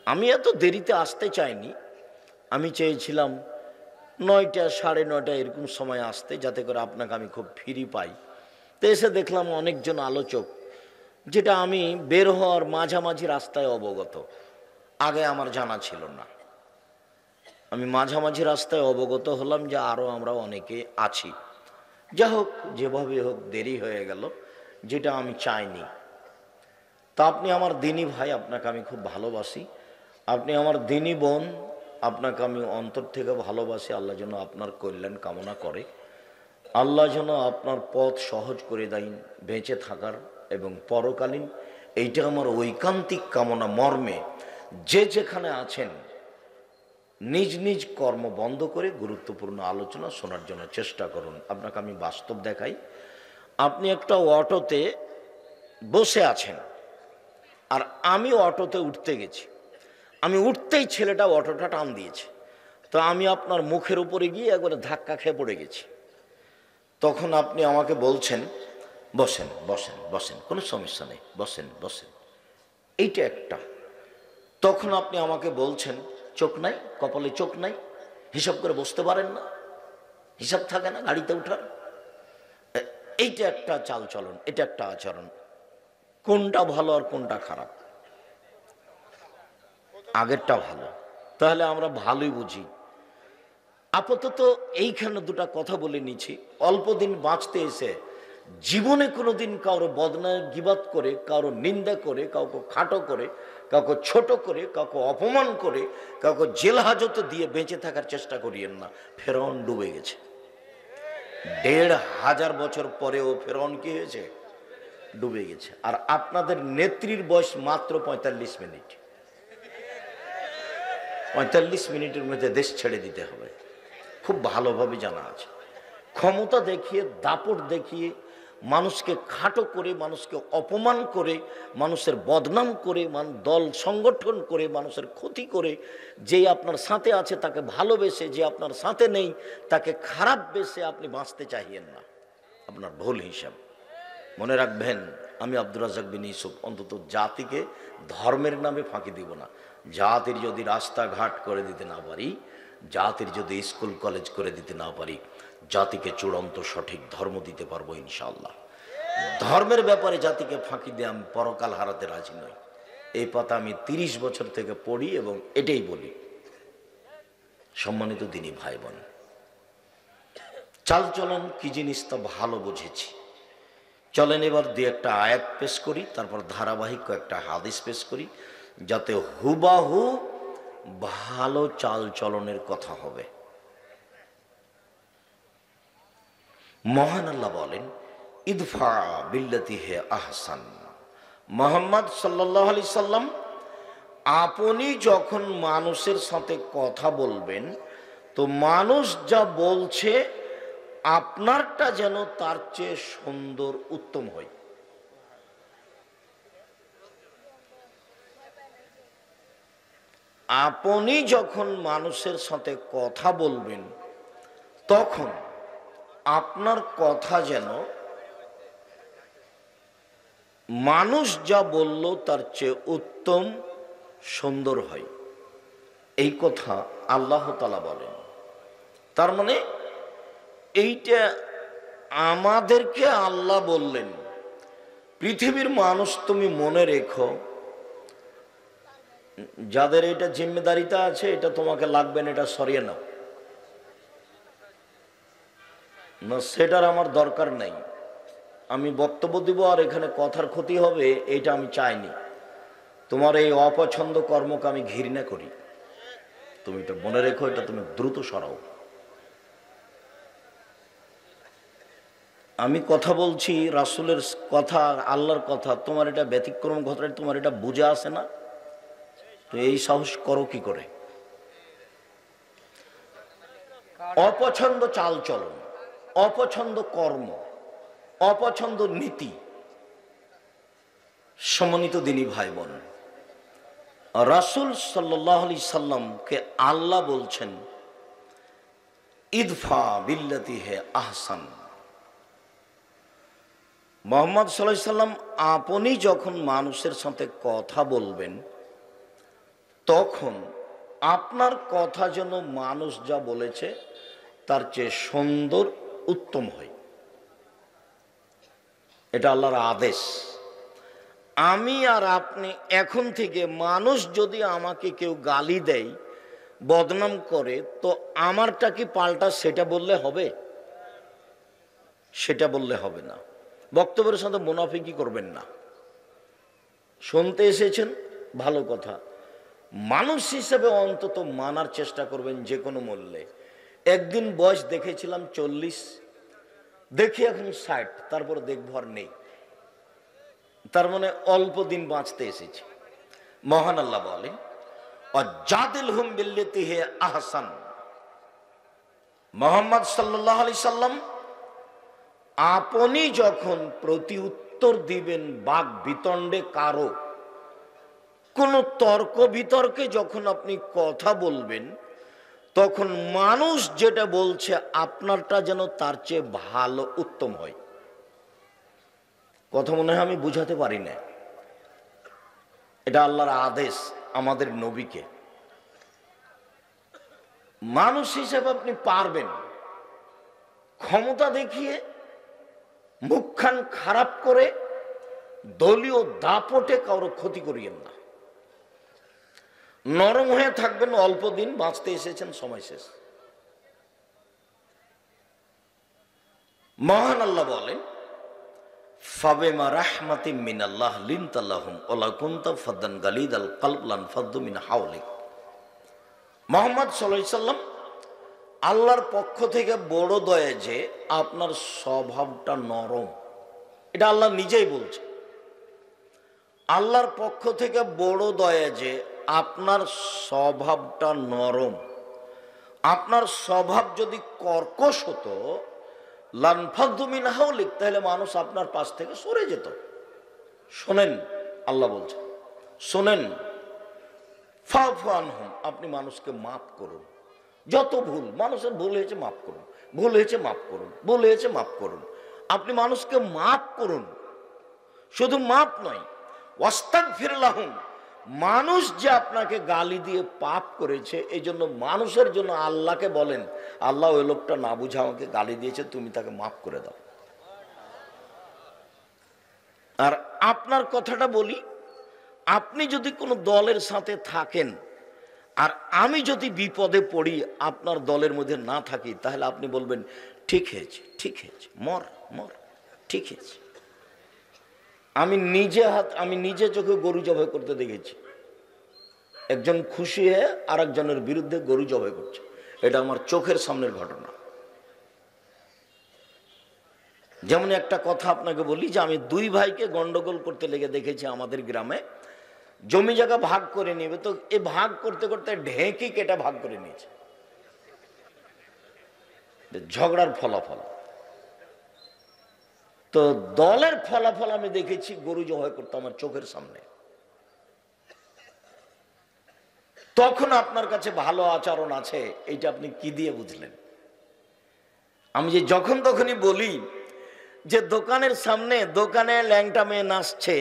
আমি এত দেরিতে আসতে চাইনি, আমি চেয়েছিলাম 9টা, 9:30 এরকম সময় আসতে, যাতে করে আপনাকে আমি খুব ফ্রি পাই। তো এসে দেখলাম অনেকজন আলোচক, যেটা আমি বের হওয়ার মাঝামাঝি রাস্তায় অবগত, আগে আমার জানা ছিল না। আমি মাঝামাঝি রাস্তায় অবগত হলাম যে আরও আমরা অনেকে আছি। যা হোক, যেভাবে হোক দেরি হয়ে গেল, যেটা আমি চাইনি। তা আপনি আমার দিনী ভাই, আপনাকে আমি খুব ভালোবাসি। আপনি আমার দিনী বোন, আপনাকে আমি অন্তর থেকে ভালোবাসি। আল্লাহ যেন আপনার কল্যাণ কামনা করে, আল্লাহ যেন আপনার পথ সহজ করে দেন বেঁচে থাকার এবং পরকালীন। এইটা আমার ঐকান্তিক কামনা মর্মে যে যেখানে আছেন নিজ নিজ কর্ম বন্ধ করে গুরুত্বপূর্ণ আলোচনা শোনার জন্য চেষ্টা করুন। আপনাকে আমি বাস্তব দেখাই। আপনি একটা অটোতে বসে আছেন, আর আমি অটোতে উঠতে গেছি। আমি উঠতেই ছেলেটা অটোটা টান দিয়েছে, তো আমি আপনার মুখের উপরে গিয়ে একবারে ধাক্কা খেয়ে পড়ে গেছি। তখন আপনি আমাকে বলছেন, বসেন বসেন বসেন, কোনো সমস্যা নেই, বসেন বসেন। এইটা একটা। তখন আপনি আমাকে বলছেন, চোখ নাই, কপালে চোখ নাই, হিসাব করে বসতে পারেন না, হিসাব থাকে না গাড়িতে উঠার। এইটা একটা চাল চলন, এটা একটা আচরণ। কোনটা ভালো আর কোনটা খারাপ? আগেরটা ভালো, তাহলে আমরা ভালোই বুঝি। আপাতত এইখানে দুটা কথা বলে নিচ্ছি। অল্প দিন বাঁচতে এসে জীবনে কোনোদিন কারো বদনাম গিবাত করে, কারো নিন্দা করে, কাউকে খাটো করে, কাউকে ছোট করে, কাউকে অপমান করে, কাউকে জেল হাজতে দিয়ে বেঁচে থাকার চেষ্টা করিয়েন না। ফেরাউন ডুবে গেছে, 1500 বছর পরেও ফেরাউন কি হয়েছে? ডুবে গেছে। আর আপনাদের নেত্রীর বয়স মাত্র 45 মিনিট। 45 মিনিটের মধ্যে দেশ ছেড়ে দিতে হবে, খুব ভালোভাবে জানা আছে। ক্ষমতা দেখিয়ে, দাপট দেখিয়ে, মানুষকে খাটো করে, মানুষকে অপমান করে, মানুষের বদনাম করে, দল সংগঠন করে, মানুষের ক্ষতি করে, যে আপনার সাথে আছে তাকে ভালোবেসে, যে আপনার সাথে নেই তাকে খারাপ বেসে আপনি বাঁচতে চাইয়েন না। আপনার ভুল হিসাব। মনে রাখবেন, আমি আব্দুর রাজ্জাক বিন ইউসুফ অন্তত জাতিকে ধর্মের নামে ফাঁকি দিব না। জাতির যদি রাস্তাঘাট করে দিতে না পারি, জাতির যদি স্কুল কলেজ করে দিতে না পারি, জাতিকে চূড়ান্ত সঠিক ধর্ম দিতে পারবো ইনশাআল্লাহ। ধর্মের ব্যাপারে জাতিকে ফাঁকি দিয়ে আমি পরকাল হারাতে রাজি নই। এই কথা আমি 30 বছর থেকে পড়ি এবং এটাই বলি। সম্মানিত দিনী ভাই বোন, চালচলন কি জিনিস তা ভালো বুঝেছি। চলেন এবার দুই একটা আয়াত পেশ করি, তারপর ধারাবাহিক কয়েকটা হাদিস পেশ করি, যাতে হুবাহু ভালো চাল চলনের কথা হবে। মহান আল্লাহ বলেন, ইদফা বিল্লাতি হে আহসান। মুহাম্মদ সাল্লাল্লাহু আলাইহি সাল্লাম, আপনি যখন মানুষের সাথে কথা বলবেন, তো মানুষ যা বলছে আপনারটা যেন তার চেয়ে সুন্দর, উত্তম হয়। আপনি যখন মানুষের সাথে কথা বলবেন, তখন আপনার কথা যেন মানুষ যা বলল তার চেয়ে উত্তম, সুন্দর হয়। এই কথা আল্লাহ তাআলা বলেন। তার মানে এইটা আমাদেরকে আল্লাহ বললেন, পৃথিবীর মানুষ তুমি মনে রেখো, যাদের এটা জিম্মেদারিটা আছে, এটা তোমাকে লাগবে না, এটা সরিয়ে নাও না, সেটার আমার দরকার নাই। আমি বক্তব্য দিব আর এখানে কথার ক্ষতি হবে, এটা আমি চাইনি। তোমার এই অপছন্দ কর্মকে আমি ঘৃণা করি, তুমি এটা মনে রেখো, এটা তুমি দ্রুত সরাও। আমি কথা বলছি রাসূলের কথা, আল্লাহর কথা, তোমার এটা ব্যতিক্রম ঘটে, তোমার এটা বুঝে আসে না, তো এই সাহস করো কি করে? অপছন্দ চাল চলন, অপছন্দ কর্ম, অপছন্দ নীতি। সম্মানিত দিনী ভাই বোন, রাসূল সাল্লাল্লাহু আলাইহি সাল্লামকে আল্লাহ বলছেন, ইদফা বিল্লাতি হে আহসান। মুহাম্মদ সাল্লাল্লাহু আলাইহি সাল্লাম, আপনি যখন মানুষের সাথে কথা বলবেন, তখন আপনার কথা যেন মানুষ যা বলেছে তার চেয়ে সুন্দর, উত্তম হয়। এটা আল্লাহর আদেশ। আমি আর আপনি এখন থেকে মানুষ যদি আমাকে কেউ গালি দেয়, বদনাম করে, তো আমারটা কি পাল্টা সেটা বললে হবে? সেটা বললে হবে না। বক্তব্যের সাথে মুনাফিকি করবেন না। শুনতে এসেছেন, ভালো কথা। মানুষ হিসেবে অন্তত মানার চেষ্টা করবেন যে কোনো মূল্যে। একদিন বয়স দেখেছিলাম 40, দেখি এখন 60, তারপর দেখব আর নেই। তার মানে অল্প দিন বাঁচতে এসেছি। মহান আল্লাহ বলেন, ওয়াজাদিলহুম বিল্লাতি হিয়া আহসান। মুহাম্মদ সাল্লাল্লাহু আলাইহি সাল্লাম, আপনি যখন প্রতি উত্তর দিবেন বাক বিতণ্ডে কারো, কোন তর্ক বিতর্কে যখন আপনি কথা বলবেন, তখন মানুষ যেটা বলছে আপনারটা যেন তার চেয়ে ভালো, উত্তম হয়। কথা মনে হয় আমি বুঝাতে পারি না। এটা আল্লাহর আদেশ আমাদের নবীকে। মানুষ হিসেবে আপনি পারবেন, ক্ষমতা দেখিয়ে মুখখান খারাপ করে দলীয় দাপটে কারো ক্ষতি করিয়েন না। নরম হয়ে থাকবেন, অল্প দিন বাঁচতে এসেছেন, সময় শেষ। মহান আল্লাহ বলেন, ফাবিমা রাহমাতিম মিনাল্লাহ লিনতা লাহুম ওয়া কুনতা ফাদ্দান গালিদাল কলব লানফাদ্দু মিন হাওলিক। মুহাম্মদ সাল্লাল্লাহু আলাইহি সাল্লাম, আল্লাহর পক্ষ থেকে বড় দয়া যে আপনার স্বভাবটা নরম। এটা আল্লাহ নিজেই বলছে। আল্লাহর পক্ষ থেকে বড় দয়া যে আপনার স্বভাবটা নরম। আপনার স্বভাব যদি কর্কশ হতো, লানফাদ্দু মিন হাওলিক, তাহলে মানুষ আপনার পাশ থেকে সরে যেত। শোনেন, আল্লাহ বলছে, শোনেন, ফাফু আনহুম, আপনি মানুষকে মাফ করুন। যত ভুল, মানুষের ভুল হয়েছে মাফ করুন, ভুল হয়েছে মাফ করুন, ভুল হয়েছে মাফ করুন। আপনি মানুষকে মাফ করুন। শুধু মাফ নয়, ওয়াস্তাগফির লাহুম, মানুষ যে আপনাকে গালি দিয়ে পাপ করেছে, এই জন্য মানুষের জন্য আল্লাহকে বলেন, আল্লাহ ওই লোকটা না বুঝে আমাকে গালি দিয়েছে, তুমি তাকে মাফ করে দাও। আর আপনার কথাটা বলি, আপনি যদি কোনো দলের সাথে থাকেন আর আমি যদি বিপদে পড়ি, আপনার দলের মধ্যে না থাকি, তাহলে আপনি বলবেন, ঠিক হয়েছে, ঠিক হয়েছে, মর মর, ঠিক হয়েছে। আমি নিজে চোখে গরু জবাই করতে দেখেছি। একজন খুশি হয়ে আর একজনের বিরুদ্ধে গরু জবাই করছে। এটা আমার চোখের সামনের ঘটনা। যেমন একটা কথা আপনাকে বলি, যে আমি দুই ভাইকে গন্ডগোল করতে লেগে দেখেছি আমাদের গ্রামে। জমি জায়গা ভাগ করে নিবে, তো এই ভাগ করতে করতে ঢেঁকি কেটে ভাগ করে নিয়েছে। ঝগড়ার ফলাফল। তো দলের ফলাফল আমি দেখেছি, গরু জবাই করতে আমার চোখের সামনে। তখন আপনার কাছে ভালো আচরণ আছে, এইটা আপনি কি দিয়ে বুঝলেন? আমি যে যখন তখনই বলি যে দোকানের সামনে দোকানে ল্যাংটা মেয়ে নাচছে,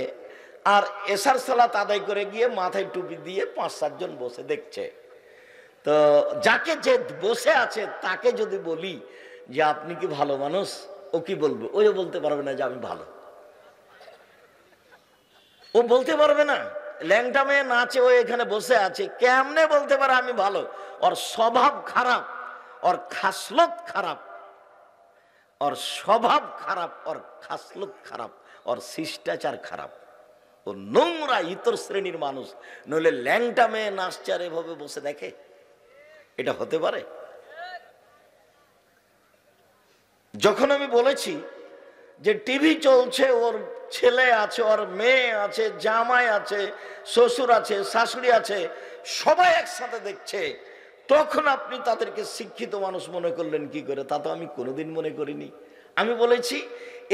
আর এশার সালাত আদায় করে গিয়ে মাথায় টুপি দিয়ে 5-7 জন বসে দেখছে, তো যাকে যে বসে আছে তাকে যদি বলি যে আপনি কি ভালো মানুষ, ও কি বলবে? ওই বলতে পারবে না যে আমি ভালো। ও বলতে পারবে না। ল্যাংটা মেয়ে নাচে, ও এখানে বসে আছে, কেমনে বলতে পারে আমি ভালো? ওর স্বভাব খারাপ, ওর খাসলত খারাপ, ওর স্বভাব খারাপ, ওর খাসলত খারাপ, ওর শিষ্টাচার খারাপ, ও নোংরা ইতর শ্রেণীর মানুষ। নইলে ল্যাংটা মেয়ে নাচছে আর এভাবে বসে দেখে, এটা হতে পারে? যখন আমি বলেছি যে টিভি চলছে, ওর ছেলে আছে, ওর মেয়ে আছে, জামাই আছে, শ্বশুর আছে, শাশুড়ি আছে, সবাই একসাথে দেখছে, তখন আপনি তাদেরকে শিক্ষিত মানুষ মনে করলেন কি করে? তা তো আমি কোনোদিন মনে করিনি। আমি বলেছি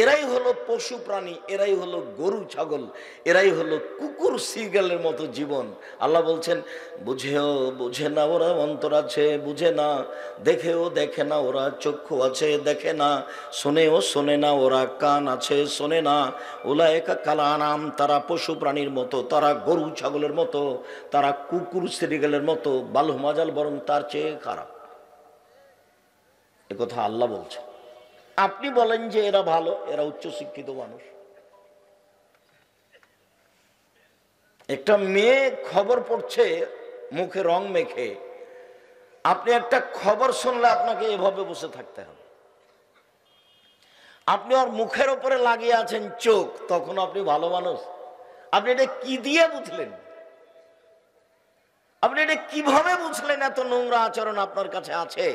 এরাই হলো পশু প্রাণী, এরাই হলো গরু ছাগল, এরাই হলো কুকুর সিগালের মতো জীবন। আল্লাহ বলছেন বুঝেও বুঝে না ওরা, অন্তর আছে বুঝে না, দেখেও দেখে না ওরা, চক্ষু আছে দেখে না, শোনেও শোনে না ওরা, কান আছে শোনে না। উলায়েকা কাল আনাম, তারা পশু প্রাণীর মতো, তারা গরু ছাগলের মতো, তারা কুকুর সিরিগালের মতো, বালু মাজাল বরং তার চেয়ে খারাপ। এ কথা আল্লাহ বলছে। আপনি বলেন যে এরা ভালো, এরা উচ্চশিক্ষিত মানুষ। একটা মেয়ে খবর পড়ছে মুখে রং মেখে, আপনি একটা খবর শুনলে আপনাকে এভাবে বসে থাকতে হবে। আপনি ওর মুখের উপরে লাগিয়ে আছেন চোখ, তখন আপনি ভালো মানুষ? আপনি এটা কি দিয়ে বুঝলেন? আপনি এটা কিভাবে বুঝলেন এত নোংরা আচরণ আপনার কাছে আছে,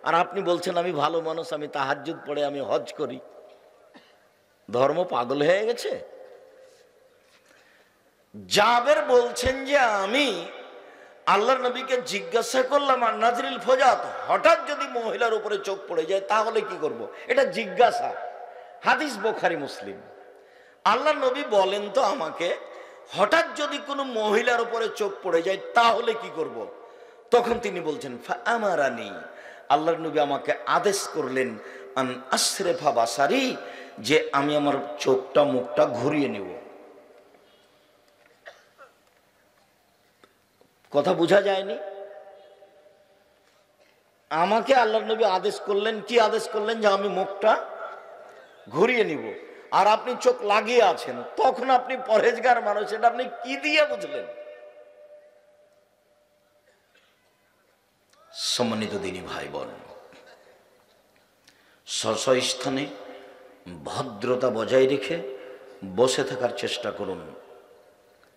আর আপনি বলছেন আমি ভালো মানুষ, আমি তাহাজ্জুদ পড়ে, আমি হজ করি? ধর্ম পাগল হয়ে গেছে। জাবের বলছেন যে আমি আল্লাহর নবীকে জিজ্ঞাসা করলাম আর নাজরিল ফজাত, হঠাৎ যদি মহিলার উপরে চোখ পড়ে যায় তাহলে কি করব? এটা জিজ্ঞাসা, হাদিস বুখারী মুসলিম। আল্লাহর নবী বলেন তো আমাকে, হঠাৎ যদি কোনো মহিলার উপরে চোখ পড়ে যায় তাহলে কি করব? তখন তিনি বলছেন ফাআমারানি, আল্লাহর নবী আমাকে আদেশ করলেন আন আসরিফা বাসারি, যে আমি আমার চোখটা মুখটা ঘুরিয়ে নেব। কথা বোঝা যায়নি? আমাকে আল্লাহর নবী আদেশ করলেন, কি আদেশ করলেন? যে আমি মুখটা ঘুরিয়ে নিব, আর আপনি চোখ লাগিয়ে আছেন। তখন আপনি পরহেজগার মানুষ, এটা আপনি কি দিয়ে বুঝলেন? সম্মানিত দিনী ভাই বোন, স্ব স্থানে ভদ্রতা বজায় রেখে বসে থাকার চেষ্টা করুন।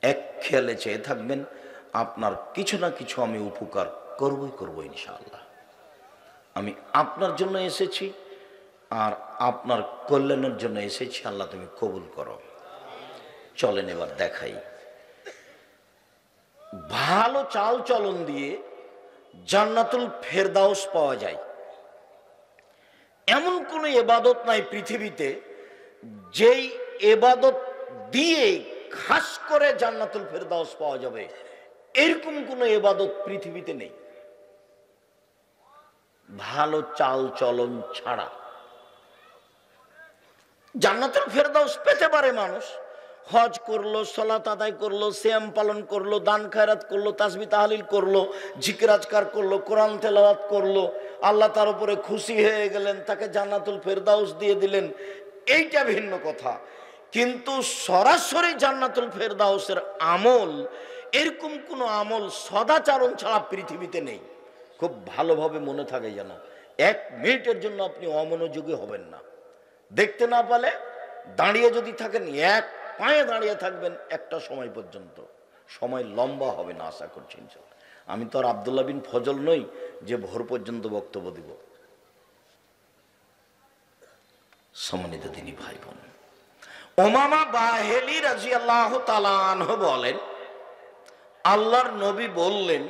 এক খেয়ালে চেয়ে থাকবেন আপনার কিছু না কিছু আমি উপকার করবই ইনশাআল্লাহ। আমি আপনার জন্য এসেছি, আর আপনার কল্যাণের জন্য এসেছি। আল্লাহ তুমি কবুল করো। চলেন এবার দেখাই, ভালো চাল চলন দিয়ে জান্নাতুল ফেরদাউস পাওয়া যায়। এমন কোনো ইবাদত নাই পৃথিবীতে যেই ইবাদত দিয়ে খাস করে জান্নাতুল ফেরদাউস পাওয়া যাবে, এরকম কোনো ইবাদত পৃথিবীতে নেই ভালো চাল চলন ছাড়া। জান্নাতুল ফেরদাউস পেতে পারে মানুষ, হজ করলো, সালাত আদায় করলো, সিয়াম পালন করলো, দান খায়রাত করলো, তাসবিহ তাহলিল করলো, জিকির আজকার করলো, কোরআন তেলাওয়াত করলো, আল্লাহ তার উপরে খুশি হয়ে গেলেন, তাকে জান্নাতুল ফেরদাউস দিয়ে দিলেন, এইটা ভিন্ন কথা। কিন্তু সরাসরি জান্নাতুল ফেরদাউসের আমল, এরকম কোনো আমল সদাচরণ ছাড়া পৃথিবীতে নেই। খুব ভালোভাবে মনে থাকে যেন, এক মিনিটের জন্য আপনি অমনোযোগী হবেন না। দেখতে না পেলে দাঁড়িয়ে যদি থাকেন, এক পায়ে দাঁড়িয়ে থাকবেন একটা সময় পর্যন্ত, সময় লম্বা হবে না আশা করছি। আমি তো আর আব্দুল্লাহ বিন ফজল নই যে ভোর পর্যন্ত বক্তব্য দিব। সম্মানিত দিনী ভাই বোন, উমামা বাহেলি রাদিয়াল্লাহু তাআলা আনহু বলেন, আল্লাহর নবী বললেন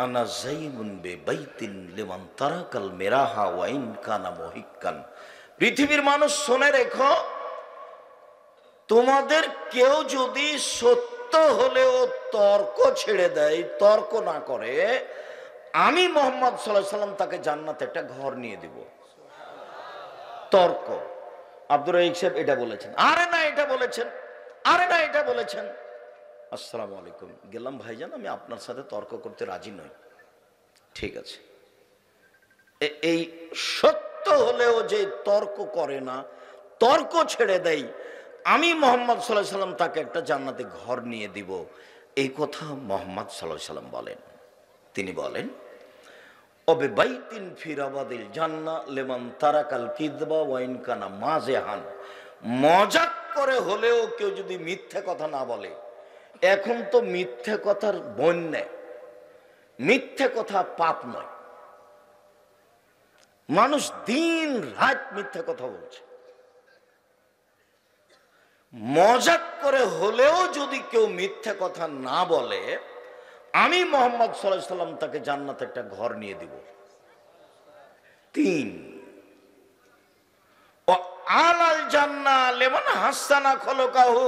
আনা যাইমুন বিবাইতিন লিমান তারাকাল মিরাহা ওয়া ইন কানা মুহিক্কান। পৃথিবীর মানুষ শুনে রেখো, তোমাদের কেউ যদি সত্য হলেও তর্ক ছেড়ে দেয়, তর্ক না করে, আমি মুহাম্মদ সাল্লাল্লাহু আলাইহি সাল্লাম তাকে জান্নাতে একটা ঘর নিয়ে দিব। তর্ক, আব্দুর রাহিক সাহেব এটা বলেছেন, আরে না এটা বলেছেন, আরে না এটা বলেছেন। আসসালামু আলাইকুম, গেলাম ভাইজান, আমি আপনার সাথে তর্ক করতে রাজি নই। ঠিক আছে, এই সত্য হলেও যে তর্ক করে না, তর্ক ছেড়ে দেয়, আমি মুহাম্মদ সাল্লাল্লাহু আলাইহি সাল্লাম তাকে একটা জান্নাতে ঘর নিয়ে দিব, এই কথা মুহাম্মদ সাল্লাল্লাহু আলাইহি সাল্লাম বলেন। তিনি বলেন ওবে বাইতিন ফি রাবাদিল জান্নাহ লিমান তারাকাল কিযবা ওয়া ইন কানা মাযিহান। মজাক করে হলেও কেউ যদি মিথ্যে কথা না বলে, এখন তো মিথ্যে কথার বন্যা, মিথ্যে কথা পাপ নয়, মানুষ দিন রাত মিথ্যে কথা বলছে। মজাক করে হলেও যদি কেউ মিথ্যে কথা না বলে, আমি মুহাম্মদ সাল্লাল্লাহু আলাইহি সাল্লাম তাকে জান্নাতে একটা ঘর নিয়ে দিব। 3 আলাল জান্নাহ লিমান হাসানা খলকাহু,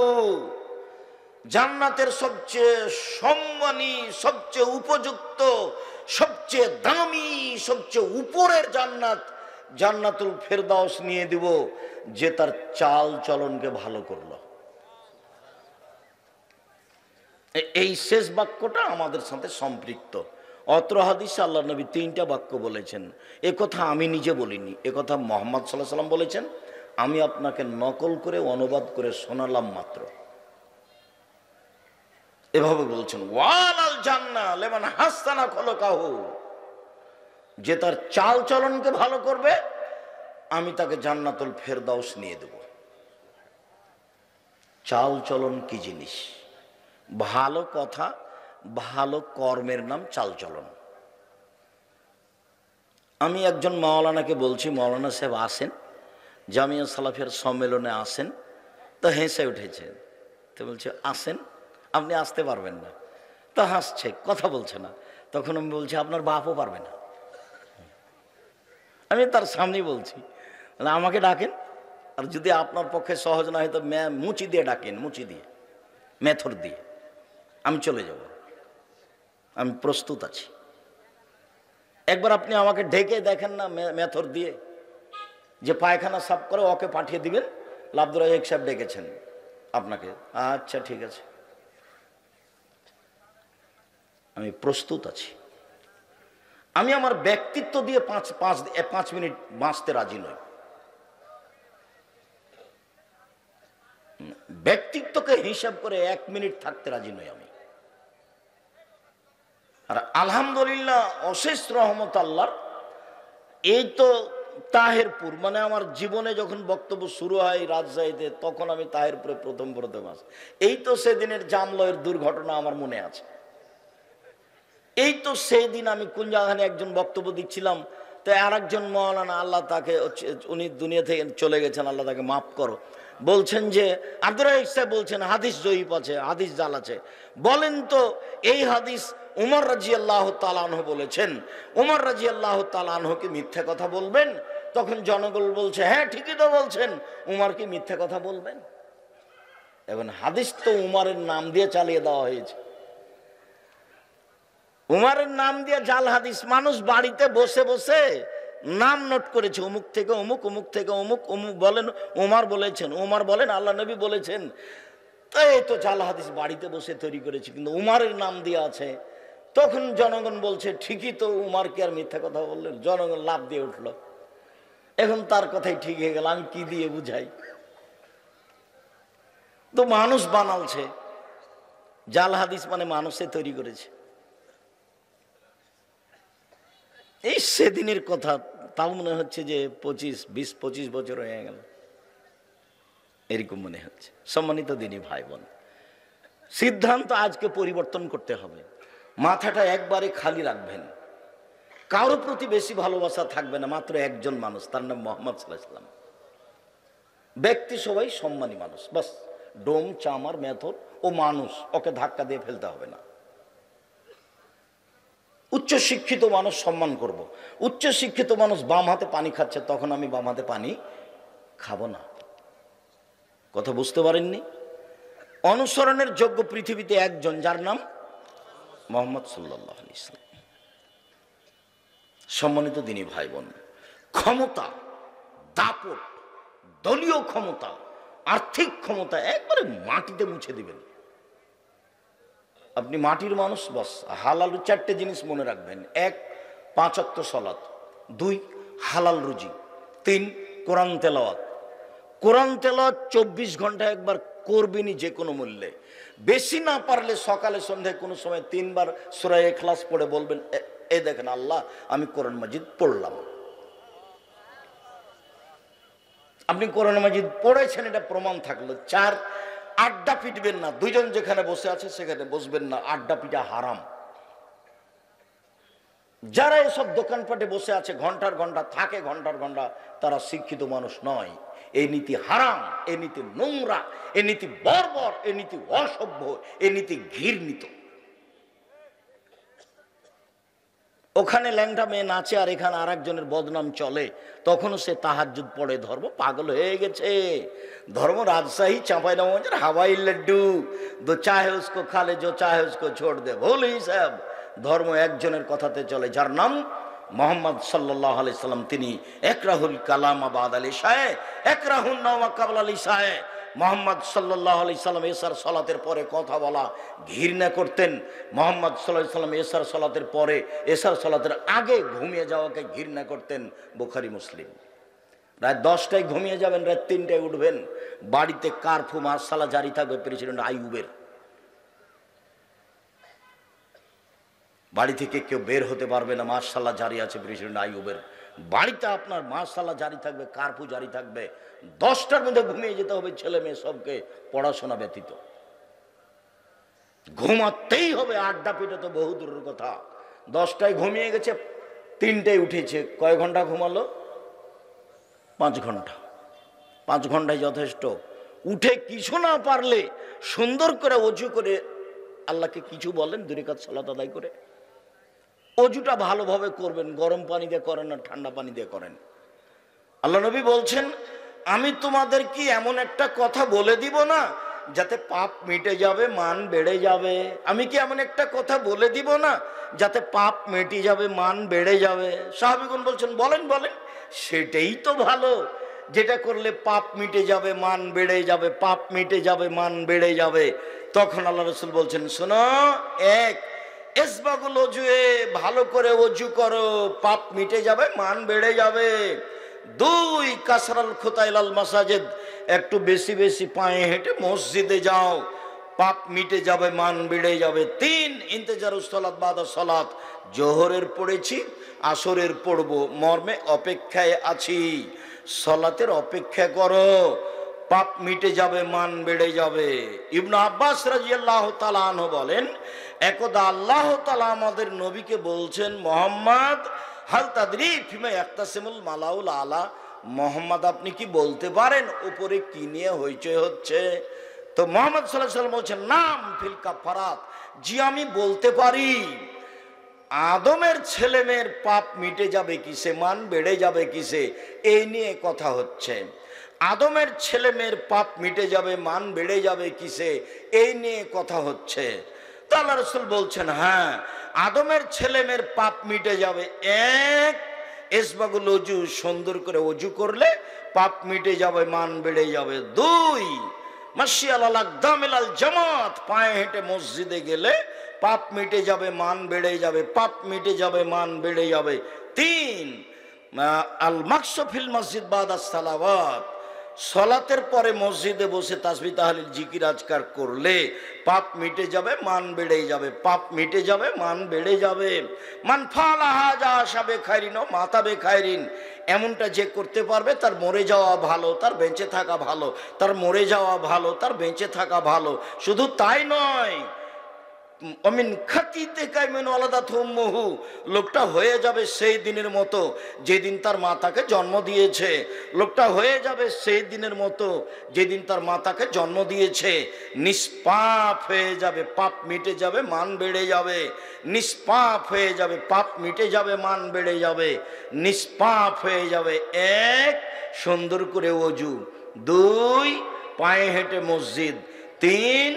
জান্নাতের সবচেয়ে সম্মানী, সবচেয়ে উপযুক্ত, সবচেয়ে দামি, সবচেয়ে উপরের জান্নাত, জান্নাতুল ফেরদাউস নিয়ে দিব যে তার চাল চলনকে ভালো করলো। এই শেষ বাক্যটা আমাদের সাথে সম্পৃক্ত। অত্র হাদিসে আল্লাহ নবী 3টা বাক্য বলেছেন। এ কথা আমি নিজে বলিনি, এ কথা মুহাম্মদ সাল্লাল্লাহু আলাইহি ওয়াসাল্লাম বলেছেন। আমি আপনাকে নকল করে অনুবাদ করে শোনালাম মাত্র। এভাবে বলছেন, ওয়ালাল জান্নাহ লিমান হাসানা খলকাহু, যে তার চাল চলনকে ভালো করবে আমি তাকে জান্নাতুল ফেরদাউস নিয়ে দেব। চাল চলন কি জিনিস? ভালো কথা, ভালো কর্মের নাম চাল চলন। আমি একজন মাওলানাকে বলছি, মাওলানা সাহেব আসেন, জামিয়া সালাফিয়ার সম্মেলনে আসেন। তো হেসে উঠেছে, তো বলছে আসেন, আপনি আসতে পারবেন না। তো হাসছে, কথা বলছে না। তখন আমি বলছি আপনার বাপও পারবে না। আমি তার সামনেই বলছি, আমাকে ডাকেন, আর যদি আপনার পক্ষে সহজ না হয় তো মুচি দিয়ে ডাকেন, মুচি দিয়ে, মেথর দিয়ে, আমি চলে যাব, আমি প্রস্তুত আছি। একবার আপনি আমাকে ঢেকে দেখেন না মেথর দিয়ে, যে পায়খানা সাফ করে ওকে পাঠিয়ে দিবেন, আব্দুর রাজ্জাক সাহেব ডেকেছেন আপনাকে, আচ্ছা ঠিক আছে, আমি প্রস্তুত আছি। আমি আমার ব্যক্তিত্ব দিয়ে 5 মিনিট বাঁচতে রাজি নই। ব্যক্তিত্বকে হিসাব করে 1 মিনিট থাকতে রাজি নই আমি। আর আলহামদুলিল্লাহ, অশেষ রহমত আল্লাহর, এই তো তাহেরপুর, মানে আমার জীবনে যখন বক্তব্য শুরু হয় রাজশাহীতে, তখন আমি তাহেরপুরে প্রথম আসি। এই তো সেদিনের জামলয়ের দুর্ঘটনা আমার মনে আছে। এই তো সেই দিন আমি কোন জায়গায় একজন বক্তব্য দিচ্ছিলাম, তো আর একজন মাওলানা, আল্লাহ তাকে, উনি দুনিয়া থেকে চলে গেছেন, আল্লাহ তাকে মাফ করো, বলছেন যে আব্দুর রাজ্জাক সাহেব বলছেন হাদিস জয়ীফ আছে, হাদিস জাল আছে। বলেন তো এই হাদিস উমর রাদিয়াল্লাহু তাআলা আনহু বলেছেন, উমর রাদিয়াল্লাহু তাআলা আনহু কি মিথ্যা কথা বলবেন? তখন জনগণ বলছে হ্যাঁ ঠিকই তো বলছেন, উমর কি মিথ্যা কথা বলবেন? এখন হাদিস তো উমরের নাম দিয়ে চালিয়ে দেওয়া হয়েছে, উমরের নাম দিয়ে জাল হাদিস। মানুষ বাড়িতে বসে বসে নাম নোট করেছে, অমুক থেকে অমুক, অমুক থেকে অমুক, অমুক বলেন উমর বলেছেন, উমর বলেন আল্লাহ নবী বলেছেন। তো এই তো জাল হাদিস বাড়িতে বসে তৈরি করেছে, কিন্তু উমরের নাম দিয়ে আছে। তখন জনগণ বলছে ঠিকই তো, উমর কি আর মিথ্যা কথা বললেন? জনগণ লাভ দিয়ে উঠলো। এখন তার কথাই ঠিক হয়ে গেল, আমি কি দিয়ে বুঝাই? তো মানুষ বানালছে, জাল হাদিস মানে মানুষে তৈরি করেছে। এই সেদিনের কথা, তাও মনে হচ্ছে যে 20-25 বছর হয়ে গেল, এরকম মনে হচ্ছে। সম্মানিত দিনী ভাই বোন, সিদ্ধান্ত আজকে পরিবর্তন করতে হবে। মাথাটা একবারে খালি রাখবেন, কারো প্রতি বেশি ভালোবাসা থাকবে না, মাত্র একজন মানুষ, তার নাম মুহাম্মদ সাল্লাল্লাহু আলাইহি ওয়াসাল্লাম। ব্যক্তি সবাই সম্মানী মানুষ, বাস। ডোম, চামার, মেথর ও মানুষ, ওকে ধাক্কা দিয়ে ফেলতে হবে না। উচ্চ শিক্ষিত মানুষ সম্মান করব। উচ্চ শিক্ষিত মানুষ বাম হাতে পানি খাচ্ছে, তখন আমি বাম হাতে পানি খাবো না। কথা বুঝতে পারেননি? অনুসরণের যোগ্য পৃথিবীতে একজন, যার নাম মুহাম্মদ সাল্লাল্লাহু আলাইহি ওয়াসাল্লাম। সম্মানিত দিনী ভাই বোন, ক্ষমতা, দাপট, দলীয় ক্ষমতা, আর্থিক ক্ষমতা একবারে মাটিতে মুছে দিবেন। আপনি মাটির মানুষ, বস। হালাল 4টে জিনিস মনে রাখবেন: 1, 5 ওয়াক্ত সালাত; 2, হালাল রুজি; 3, কোরআন তেলাওয়াত। কোরআন তেলাওয়াত 24 ঘন্টা একবার করবেনই, যে কোনো মূল্যে। বেশি না পারলে সকালে সন্ধ্যায় কোনো সময় 3 বার সূরা ইখলাস পড়ে বলবেন, এই দেখেন আল্লাহ, আমি কোরআন মাজিদ পড়লাম। আপনি কোরআন মাজিদ পড়েছেন, এটা প্রমাণ থাকলো। 4, আড্ডা পিটবেন না। 2 জন যেখানে বসে আছে সেখানে বসবেন না, আড্ডা পিটা হারাম। যারা এসব দোকানপাটে বসে আছে ঘন্টার ঘন্টা থাকে, ঘন্টার ঘন্টা, তারা শিক্ষিত মানুষ নয়। এই নীতি হারাম, এই নীতি নোংরা, এই নীতি বর্বর, এই নীতি অসভ্য, এই নীতি ঘৃণিত। ওখানে ল্যাংটা মেয়ে নাচে আর এখানে আর একজনের বদনাম চলে, তখনও সে তাহাজ্জুদ পড়ে। ধর্ম পাগল হয়ে গেছে। ধর্ম রাজশাহী চাঁপাইনবাবগঞ্জের হাওয়াই লাড্ডু, দো চাহে উসকো খালে জো চাহে উসকো ছোড় দে, ভুল হিসাব। ধর্ম একজনের কথাতে চলে, যার নাম মোহাম্মদ সাল্লাল্লাহু আলাইহি সাল্লাম। তিনি একরাহুল কালাম বাদ আল ইশায়ে, একরাহুন নাওমা কাবলা আল ইশায়ে। মোহাম্মদ সাল্লাল্লাহু আলাইহি সাল্লাম এশার সালাতের পরে কথা বলা ঘৃণা করতেন। মোহাম্মদ সাল্লাল্লাহু আলাইহি সাল্লাম এশার সালাতের পরে, এশার সালাতের আগে ঘুমিয়ে যাওয়াকে ঘৃণা করতেন। বুখারী মুসলিম। রাত 10টায় ঘুমিয়ে যাবেন, রাত 3টায় উঠবেন। বাড়িতে কারফু মার্শালা জারি থাকবে প্রেসিডেন্ট আইয়ুবের। বাড়ি থেকে কেউ বের হতে পারবে না, মার্শাল্লাহ জারি আছে প্রেসিডেন্ট আইয়ুবের। বাড়িতে আপনার মার্শাল্লাহ জারি থাকবে, কারফু জারি থাকবে। 10টার মধ্যে ঘুমিয়ে যেতে হবে ছেলে মেয়ে সবকে, পড়াশোনা ব্যতীত। ঘুমাতেই হবে, আড্ডা পিঠে তো বহু দূরের কথা। 10টায় ঘুমিয়ে গেছে, 3টায় উঠেছে, কয় ঘন্টা ঘুমালো? 5 ঘন্টা। 5 ঘন্টায় যথেষ্ট। উঠে কিছু না পারলে সুন্দর করে অজু করে আল্লাহকে কিছু বলেন, 2 রাকাত সালাত আদায় করে। অজুটা ভালোভাবে করবেন, গরম পানি দিয়ে করেন না ঠান্ডা পানি দিয়ে করেন। আল্লাহ নবী বলছেন, আমি তোমাদের কি এমন একটা কথা বলে দিব না যাতে পাপ মিটে যাবে, মান বেড়ে যাবে? আমি কি এমন একটা কথা বলে দিব না যাতে পাপ মিটে যাবে, মান বেড়ে যাবে? সাহাবীগণ বলছেন, বলেন বলেন। সেটাই তো ভালো, যেটা করলে পাপ মিটে যাবে, মান বেড়ে যাবে, পাপ মিটে যাবে, মান বেড়ে যাবে। তখন আল্লাহ রাসূল বলছেন, শোনো, 1 ইসবাগুল ওজুয়ে, ভালো করে ওজু করো, পাপ মিটে যাবে, মান বেড়ে যাবে। 2 কাসরাল খুতাইলাল মাসাজিদ, একটু বেশি বেশি পায়ে হেঁটে মসজিদে যাও, পাপ মিটে যাবে, মান বেড়ে যাবে। 3 ইন্তেজারুস সালাত বাদা সালাত, জোহরের পড়েছি, আসরের পড়ব, মর্মে অপেক্ষায় আছি, সালাতের অপেক্ষা করো, পাপ মিটে যাবে, মান বেড়ে যাবে। ইবনে আব্বাস রাদিয়াল্লাহু তাআলা আনহু বলেন, একদা আল্লাহ তাআলা আমাদের নবীকে বলছেন, মোহাম্মদ হাল তাদরি ফিমা ইয়াক্তাসিমুল মালাউল আলা, মোহাম্মদ আপনি কি বলতে পারেন উপরে কি নিয়ে হইচই হচ্ছে? তো মোহাম্মদ সাল্লাল্লাহু আলাইহি ওয়াসাল্লাম বলছেন, নাম ফিল কাফারাত, জি আমি বলতে পারি। আদমের ছেলে মেয়ের পাপ মিটে যাবে কিসে, মান বেড়ে যাবে কিসে, এই নিয়ে কথা হচ্ছে। আদমের ছেলে মেয়ের পাপ মিটে যাবে, মান বেড়ে যাবে কিসে, এই নিয়ে কথা হচ্ছে। তো আল্লাহ রাসূল বলছেন, হ্যাঁ, আদমের ছেলে মেয়ের পাপ মিটে যাবে। 1 ইসবাগুল ওজু, সুন্দর করে ওজু করলে পাপ মিটে যাবে, মান বেড়ে যাবে। 2 মাশি আলাল আকদামিল আল জামাত, পায়ে হেঁটে মসজিদে গেলে পাপ মিটে যাবে, মান বেড়ে যাবে, পাপ মিটে যাবে, মান বেড়ে যাবে। 3 আল মাকসু ফিল মসজিদ বাদাস সালাওয়াত, সালাতের পরে মসজিদে বসে তাসবিহ তাহলিল জিকির আজকার করলে পাপ মিটে যাবে, মান বেড়ে যাবে, পাপ মিটে যাবে, মান বেড়ে যাবে। মান ফালা হাজা আশাবে খায়রিন ও মাতাবে খায়রিন, এমনটা যে করতে পারবে তার মরে যাওয়া ভালো, তার বেঁচে থাকা ভালো, তার মরে যাওয়া ভালো, তার বেঁচে থাকা ভালো। শুধু তাই নয়, অমিন খাতিতে কাইমিন ওয়ালাদাত উম্মুহু, লোকটা হয়ে যাবে সেই দিনের মতো যেদিন তার মা তাকে জন্ম দিয়েছে। লোকটা হয়ে যাবে সেই দিনের মতো যেদিন তার মা তাকে জন্ম দিয়েছে। নিষ্পাপ হয়ে যাবে, পাপ মিটে যাবে, মান বেড়ে যাবে। নিষ্পাপ হয়ে যাবে, পাপ মিটে যাবে, মান বেড়ে যাবে। নিষ্পাপ হয়ে যাবে। 1 সুন্দর করে ওযু, 2 পায়ে হেঁটে মসজিদ, 3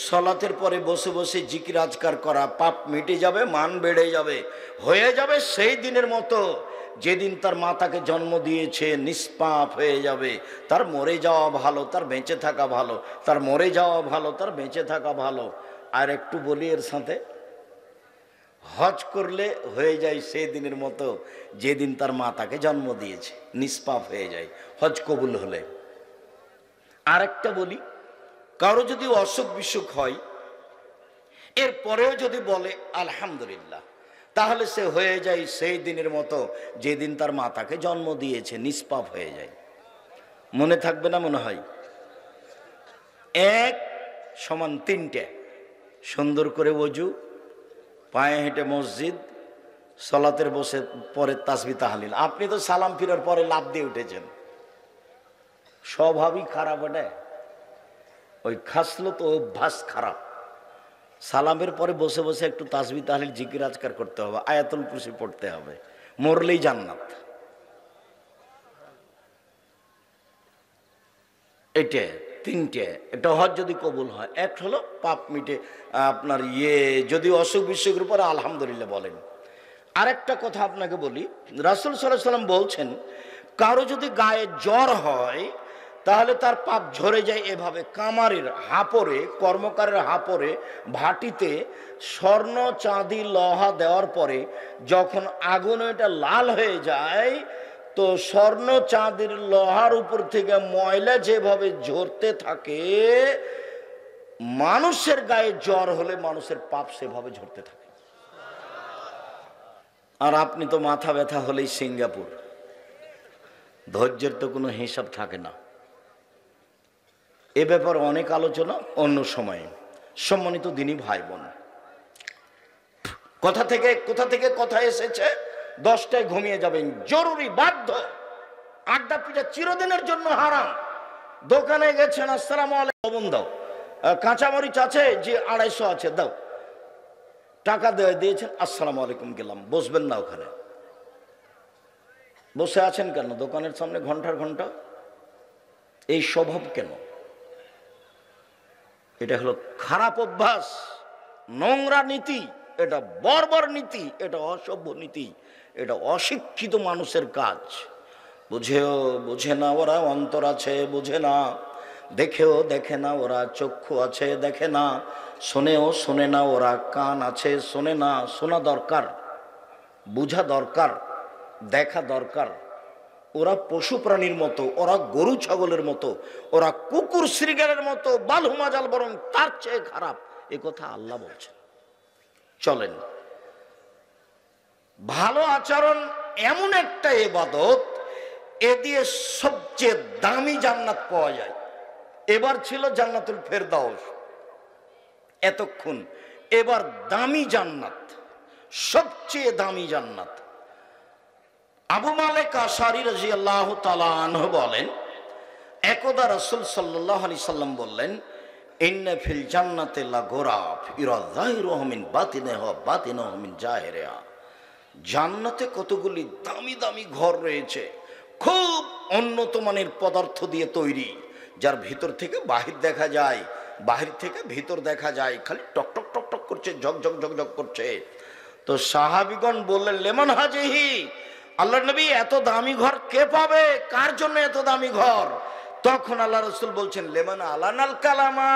সালাতের পরে বসে বসে জিকির আজকার করা, পাপ মিটে যাবে, মান বেড়ে যাবে। হয়ে যাবে সেই দিনের মতো যেদিন তার মা তাকে জন্ম দিয়েছে। নিষ্পাপ হয়ে যাবে, তার মরে যাওয়া ভালো, তার বেঁচে থাকা ভালো, তার মরে যাওয়া ভালো, তার বেঁচে থাকা ভালো। আর একটু বলি এর সাথে, হজ করলে হয়ে যায় সেই দিনের মতো যেদিন তার মা তাকে জন্ম দিয়েছে, নিষ্পাপ হয়ে যায় হজ কবুল হলে। আর একটা বলি, কারো যদি অসুখ বিসুখ হয়, এর পরেও যদি বলে আলহামদুলিল্লাহ, তাহলে সে হয়ে যায় সেই দিনের মতো যেদিন তার মা তাকে জন্ম দিয়েছে, নিষ্পাপ হয়ে যায়। মনে থাকবে না মনে হয়? 1 সমান 3টে, সুন্দর করে ওযু, পায়ে হেঁটে মসজিদ, সালাতের বসে পরে তাসবিহ তাহলিল। আপনি তো সালাম ফিরার পরে লাফ দিয়ে উঠেছেন, স্বভাবই খারাপ। ওটা ওই খাসলো তো অভ্যাস খারাপ। সালামের পরে বসে বসে একটু তাসবিহ তাহলিল জিকির আজকার করতে হবে, আয়াতুল কুরসি পড়তে হবে, মরলেই জান্নাত। এটা তিনটে। এটা হজ যদি কবুল হয়, এক হলো পাপ মিটে, আপনার যদি অসুখ বিসুখের উপরে আলহামদুলিল্লাহ বলেন। আরেকটা কথা আপনাকে বলি, রাসূল সাল্লাল্লাহু আলাইহি সাল্লাম বলছেন, কারো যদি গায়ে জ্বর হয় তাহলে তার পাপ ঝরে যায় এভাবে, কামারের হাপড়ে, কর্মকারের হাপড়ে ভাটিতে স্বর্ণ চাঁদি লোহা দেওয়ার পরে যখন আগুনে এটা লাল হয়ে যায়, তো স্বর্ণ চাঁদির লোহার উপর থেকে ময়লা যেভাবে ঝরতে থাকে, মানুষের গায়ে জ্বর হলে মানুষের পাপ সেভাবে ঝরতে থাকে। আর আপনি তো মাথা ব্যথা হলেই সিঙ্গাপুর, ধৈর্যের তো কোনো হিসাব থাকে না। এ ব্যাপারে অনেক আলোচনা অন্য সময়ে। সম্মানিত দিনী ভাই বোন, কোথা থেকে কথা এসেছে, 10টায় ঘুমিয়ে যাবেন, জরুরি, বাধ্য। আড্ডা পিঠা চিরদিনের জন্য হারাম। দোকানে গেছেন, আসসালামু আলাইকুম, লবণ দাও, কাঁচামরিচ আছে, যে 250 আছে দাও, টাকা দিয়েছেন, আসসালামু আলাইকুম, গেলাম। বসবেন না ওখানে, বসে আছেন কেন দোকানের সামনে ঘন্টার ঘন্টা? এই স্বভাব কেন? এটা হলো খারাপ অভ্যাস, নোংরা নীতি, এটা বর্বর নীতি, এটা অসভ্য নীতি, এটা অশিক্ষিত মানুষের কাজ। বুঝে না ওরা, অন্তর আছে বোঝে না, দেখেও দেখে না ওরা, চক্ষু আছে দেখে না, শোনেও শোনে না ওরা, কান আছে শোনে না। শোনা দরকার, বুঝা দরকার, দেখা দরকার। ওরা পশু প্রাণীর মতো, ওরা গরু ছাগলের মতো, ওরা কুকুর শ্রীগালের মতো, বালহুমাজাল বরং তার চেয়ে খারাপ, এ কথা আল্লাহ বলছেন। চলেন, ভালো আচরণ এমন একটা ইবাদত, এ দিয়ে সবচেয়ে দামি জান্নাত পাওয়া যায়। এবার ছিল জান্নাতুল ফেরদাউস, এতক্ষণ, এবার দামি জান্নাত, সবচেয়ে দামি জান্নাত। আবু মালিক আশআরী রাদিয়াল্লাহু তাআলা আনহু বলেন, একদা রাসূল সাল্লাল্লাহু আলাইহি সাল্লাম বললেন, ইন্না ফিল জান্নাতি লাগুরাফ ইরা যাহিরুহু মিন বাতিনিহা ওয়া বাতিনুহু মিন জাহিরিহা। জান্নাতে কতগুলি দামি দামি ঘর রয়েছে, খুব উন্নত মানের পদার্থ দিয়ে তৈরি, যার ভিতর থেকে বাহির দেখা যায়, বাহির থেকে ভিতর দেখা যায়, খালি টক টক টক টক করছে, ঝকঝক ঝকঝক করছে। তো সাহাবীগণ বললেন, লেমান হাজিহি, আল্লাহর নবী, এত দামি ঘর কে পাবে? কার জন্য এত দামি ঘর? তখন আল্লাহ রাসূল বলছেন, লেমান আলানাল কালামা,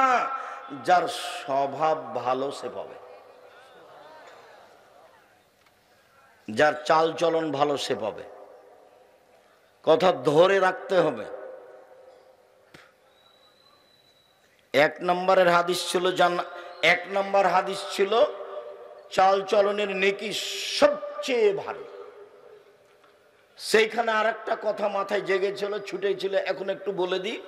যার স্বভাব ভালো সে পাবে, যার চাল চলন ভালো সে পাবে। কথা ধরে রাখতে হবে। 1 নম্বরের হাদিস ছিল এক নম্বর হাদিস ছিল চাল চলনের নেকি সবচেয়ে ভারী। সেইখানে আর একটা কথা মাথায় জেগেছিল, ছুটেছিল, এখন একটু বলে দিই।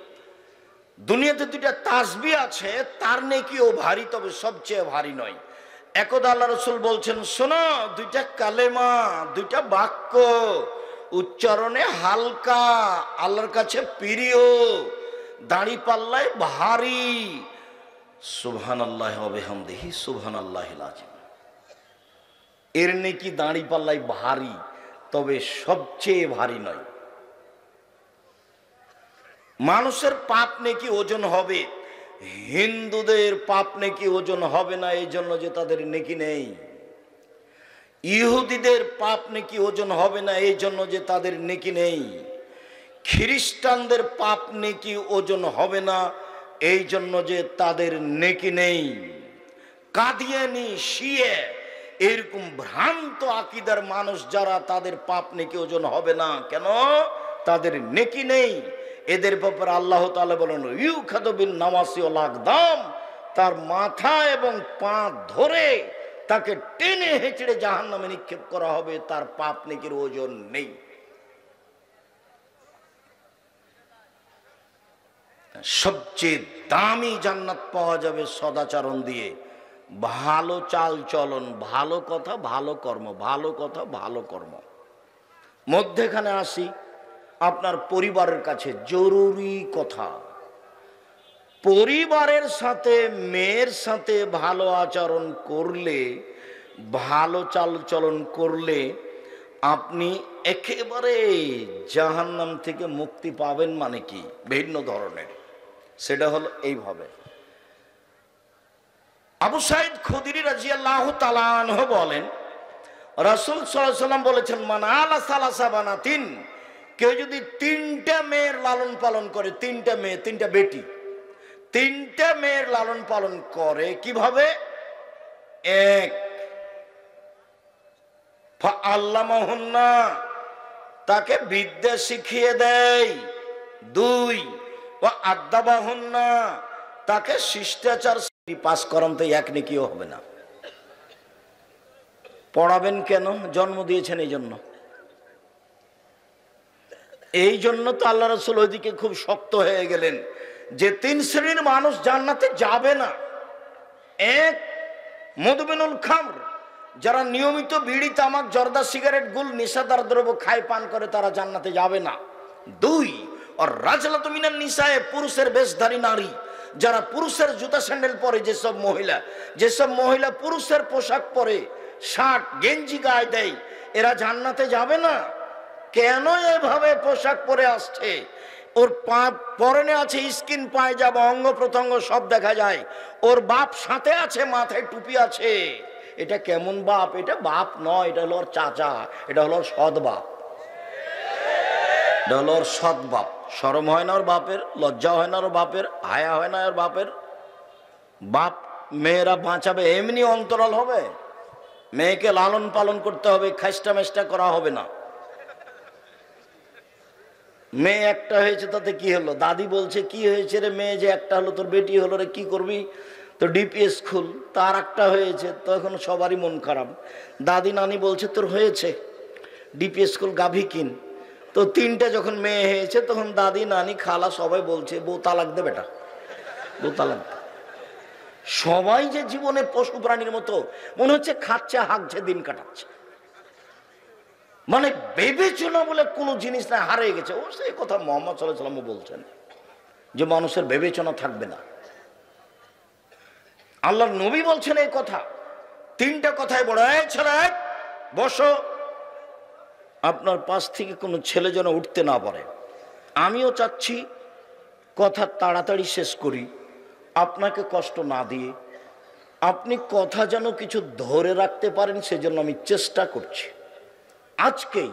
দুনিয়াতে 2টা তাসবিহ আছে, তার নেকিও ভারী, তবে সবচেয়ে ভারী নয়। একদা আল্লাহ রাসূল বলছেন, শোনো, 2টা কালেমা, 2টা বাক্য উচ্চারণে হালকা, আল্লাহর কাছে প্রিয়, দাড়ি পাল্লায় ভারী, সুবহানাল্লাহি ওয়া বিহামদিহি সুবহানাল্লাহিল আযীম। এর নেকি দাড়ি পাল্লায় ভারী, তবে সবচেয়ে ভারী নয়। মানুষের পাপ নেকি ওজন হবে, হিন্দুদের পাপ নেকি ওজন হবে না, এই জন্য যে তাদের নেকি নেই। ইহুদিদের পাপ নেকি ওজন হবে না, এই জন্য যে তাদের নেকি নেই। খ্রিস্টানদের পাপ নেকি ওজন হবে না, এই জন্য যে তাদের নেকি নেই। কাদিয়ানি, শিয়ে, এরকম ভ্রান্ত আকীদার মানুষ যারা, তাদের পাপ নেকি ওজন হবে না। কেন? তাদের নেকি নেই। এদের ব্যাপারে আল্লাহ তাআলা বলেন, ইউখাযু বিন নাওয়াসি ওয়াল আকদাম, তার মাথা এবং পা ধরে তাকে টেনে হেঁচড়ে জাহান্নামে নিক্ষেপ করা হবে, তার পাপ নেকির ওজন নেই। সবচেয়ে দামি জান্নাত পাওয়া যাবে সদাচরণ দিয়ে, ভালো চাল চলন, ভালো কথা ভালো কর্ম, ভালো কথা ভালো কর্ম। মধ্যেখানে আসি, আপনার পরিবারের কাছে জরুরি কথা, পরিবারের সাথে মেয়ের সাথে ভালো আচরণ করলে, ভালো চালচলন করলে আপনি একেবারে জাহান্নাম থেকে মুক্তি পাবেন। মানে কি? ভিন্ন ধরনের। সেটা হলো এইভাবে। আবু সাইদ খুদরি রাদিয়াল্লাহু তাআলা আনহু বলেন, রাসূল সাল্লাল্লাহু আলাইহি ওয়াসাল্লাম বলেছেন, মান আলা সালাসা বানাতিন, কেউ যদি তিনটা মেয়ের লালন পালন করে, তিনটা মেয়ে, তিনটা বেটি, তিনটা মেয়ের লালন পালন করে কিভাবে? এক, ফাআল্লামাহুন্না, তাকে বিদ্যা শিখিয়ে দেয়। দুই, ওয়া আদাবাহুন্না, তাকে শিষ্টাচার পাস করান, তো এক নেকিও হবে না। পড়াবেন কেন? জন্ম দিয়েছেন এই জন্য। এই জন্য তো আল্লাহ রাসূল ওইদিকে খুব শক্ত হয়ে গেলেন যে তিন শ্রেণীর মানুষ জান্নাতে যাবে না। এক, মুদমিনুল খামর, যারা নিয়মিত বিড়ি, তামাক, জর্দা, সিগারেট, গুল, নেশাদার দ্রব্য খায়, পান করে, তারা জান্নাতে যাবে না। দুই, আর রাজলাতু মিনান নিসায়ে, পুরুষের বেশধারী নারী, যারা পুরুষের জুতা স্যান্ডেল পরে, যেসব মহিলা পুরুষের পোশাক পরে, শার্ট গেঞ্জি গায়ে দেয়, এরা জান্নাতে যাবে না। কেন? এভাবে পোশাক পরে আসছে, ওর পরনে আছে স্কিন পায়জামা, অঙ্গ প্রত্যঙ্গ সব দেখা যায়, ওর বাপ সাথে আছে, মাথায় টুপি আছে। এটা কেমন বাপ? এটা বাপ নয়, এটা হলো ওর চাচা, এটা হলো ওর সৎ বাপ, এটা হলো ওর সৎ বাপ। শরম হয় না ওর বাপের? লজ্জা হয় না ওর বাপের? হায়া হয় না ওর বাপের? বাপ মেয়েরা বাঁচাবে এমনি অন্তরাল হবে? মেয়েকে লালন পালন করতে হবে, খাইস্টা মেস্টা করা হবে না। মেয়ে একটা হয়েছে তাতে কি হলো? দাদি বলছে, কি হয়েছে রে মেয়ে যে একটা হলো, তোর বেটি হলো রে, কি করবি? তো ডিপিএস খুল। তার একটা হয়েছে, তখন সবারই মন খারাপ। দাদি নানি বলছে, তোর হয়েছে, ডিপিএস খুল, গাভী কিন। তো তিনটা যখন মেয়ে হয়েছে, তখন দাদি নানি খালা সবাই বলছে, বউ তালাক দে বেটা, বউ তালাক দে। সবাই যে জীবনে পশু প্রাণীর মতো মনে হচ্ছে খাচ্ছে, হাঁকছে, দিন কাটাচ্ছে। মানে বিবেচনা বলে কোনো জিনিস না, হারিয়ে গেছে। ও সেই কথা মুহাম্মদ সাল্লাল্লাহু আলাইহি ওয়াসাল্লাম বলছেন যে মানুষের বিবেচনা থাকবে না। আল্লাহর নবী বলছেন এই কথা। তিনটা কথাই বড়। এই ছেলে বসো, আপনার পাশ থেকে কোনো ছেলে যেন উঠতে না পারে। আমিও চাচ্ছি কথা তাড়াতাড়ি শেষ করি, আপনাকে কষ্ট না দিয়ে। আপনি কথা যেন কিছু ধরে রাখতে পারেন, সেজন্য আমি চেষ্টা করছি। আজকেই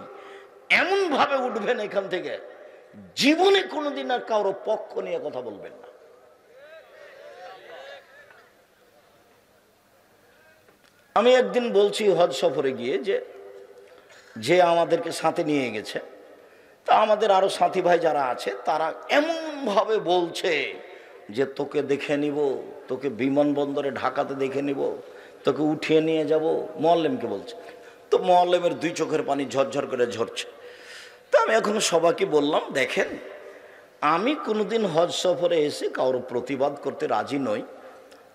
এমন ভাবে উঠবেন এখান থেকে, জীবনে কোনোদিন আর কারো পক্ষ নিয়ে কথা বলবেন না। আমি একদিন বলছি হজ সফরে গিয়ে, যে আমাদেরকে সাথে নিয়ে গেছে, তা আমাদের আরো সাথী ভাই যারা আছে, তারা এমন ভাবে বলছে যে তোকে দেখে নিব, তোকে বিমানবন্দরে ঢাকাতে দেখে নিব, তোকে উঠিয়ে নিয়ে যাব। মুআল্লিমকে বলছে। তো মুআল্লিমের দুই চোখের পানি ঝরঝর করে ঝরছে। তো আমি এখন সবাইকে বললাম, দেখেন, আমি কোনোদিন হজ সফরে এসে কারো প্রতিবাদ করতে রাজি নই,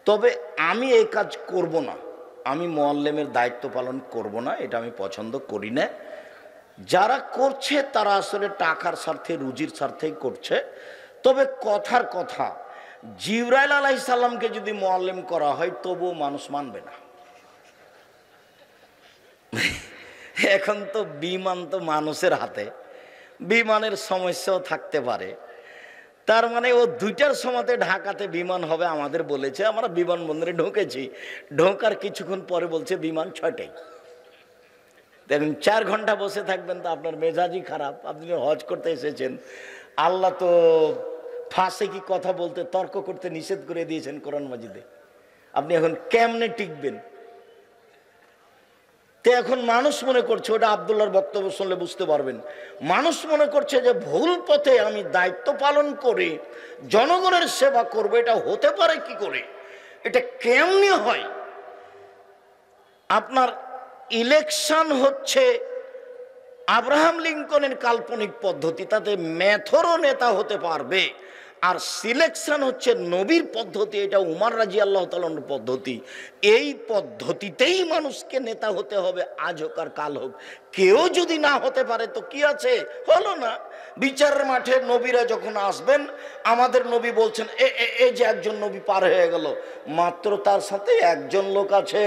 তবে আমি এই কাজ করব না, আমি মুআল্লিমের দায়িত্ব পালন করব না, এটা আমি পছন্দ করি না। যারা করছে তারা আসলে টাকার স্বার্থে, রুজির স্বার্থেই করছে। তবে কথার কথা, জিবরাইল আলাইহিস সালামকে যদি মুআল্লিম করা হয়, তবুও মানুষ মানবে না। এখন তো বিমান তো মানুষের হাতে, বিমানের সমস্যাও থাকতে পারে। তার মানে ও 2টার সময়তে ঢাকাতে বিমান হবে আমাদের বলেছে। আমরা বিমানবন্দরে ঢুকেছি, ঢোকার কিছুক্ষণ পরে বলছে বিমান 6টায়। দেখুন, 4 ঘন্টা বসে থাকবেন, তো আপনার মেজাজই খারাপ। আপনি হজ করতে এসেছেন, আল্লাহ তো ফাঁসে কি কথা বলতে, তর্ক করতে নিষেধ করে দিয়েছেন কোরআন মাজিদে। আপনি এখন কেমনে টিকবেন? তো এখন মানুষ মনে করছে, ওটা আব্দুল্লাহর বক্তব্য শুনলে বুঝতে পারবেন, মানুষ মনে করছে যে ভুল পথে আমি দায়িত্ব পালন করে জনগণের সেবা করব। এটা হতে পারে কি করে? এটা কেমনে হয়? আপনার ইলেকশন হচ্ছে আব্রাহাম লিঙ্কনের কাল্পনিক পদ্ধতি, তাতে ম্যাথরও নেতা হতে পারবে। আর সিলেকশন হচ্ছে নবীর পদ্ধতি, এটা উমর রাদিয়াল্লাহু তাআলার পদ্ধতি। এই পদ্ধতিতেই মানুষকে নেতা হতে হবে, আজ হোক আর কাল হোক। কেউ যদি না হতে পারে তো কি আছে, হলো না। বিচারের মাঠে নবীরা যখন আসবেন, আমাদের নবী বলছেন এই যে একজন নবী পার হয়ে গেল, মাত্র তার সাথে একজন লোক আছে।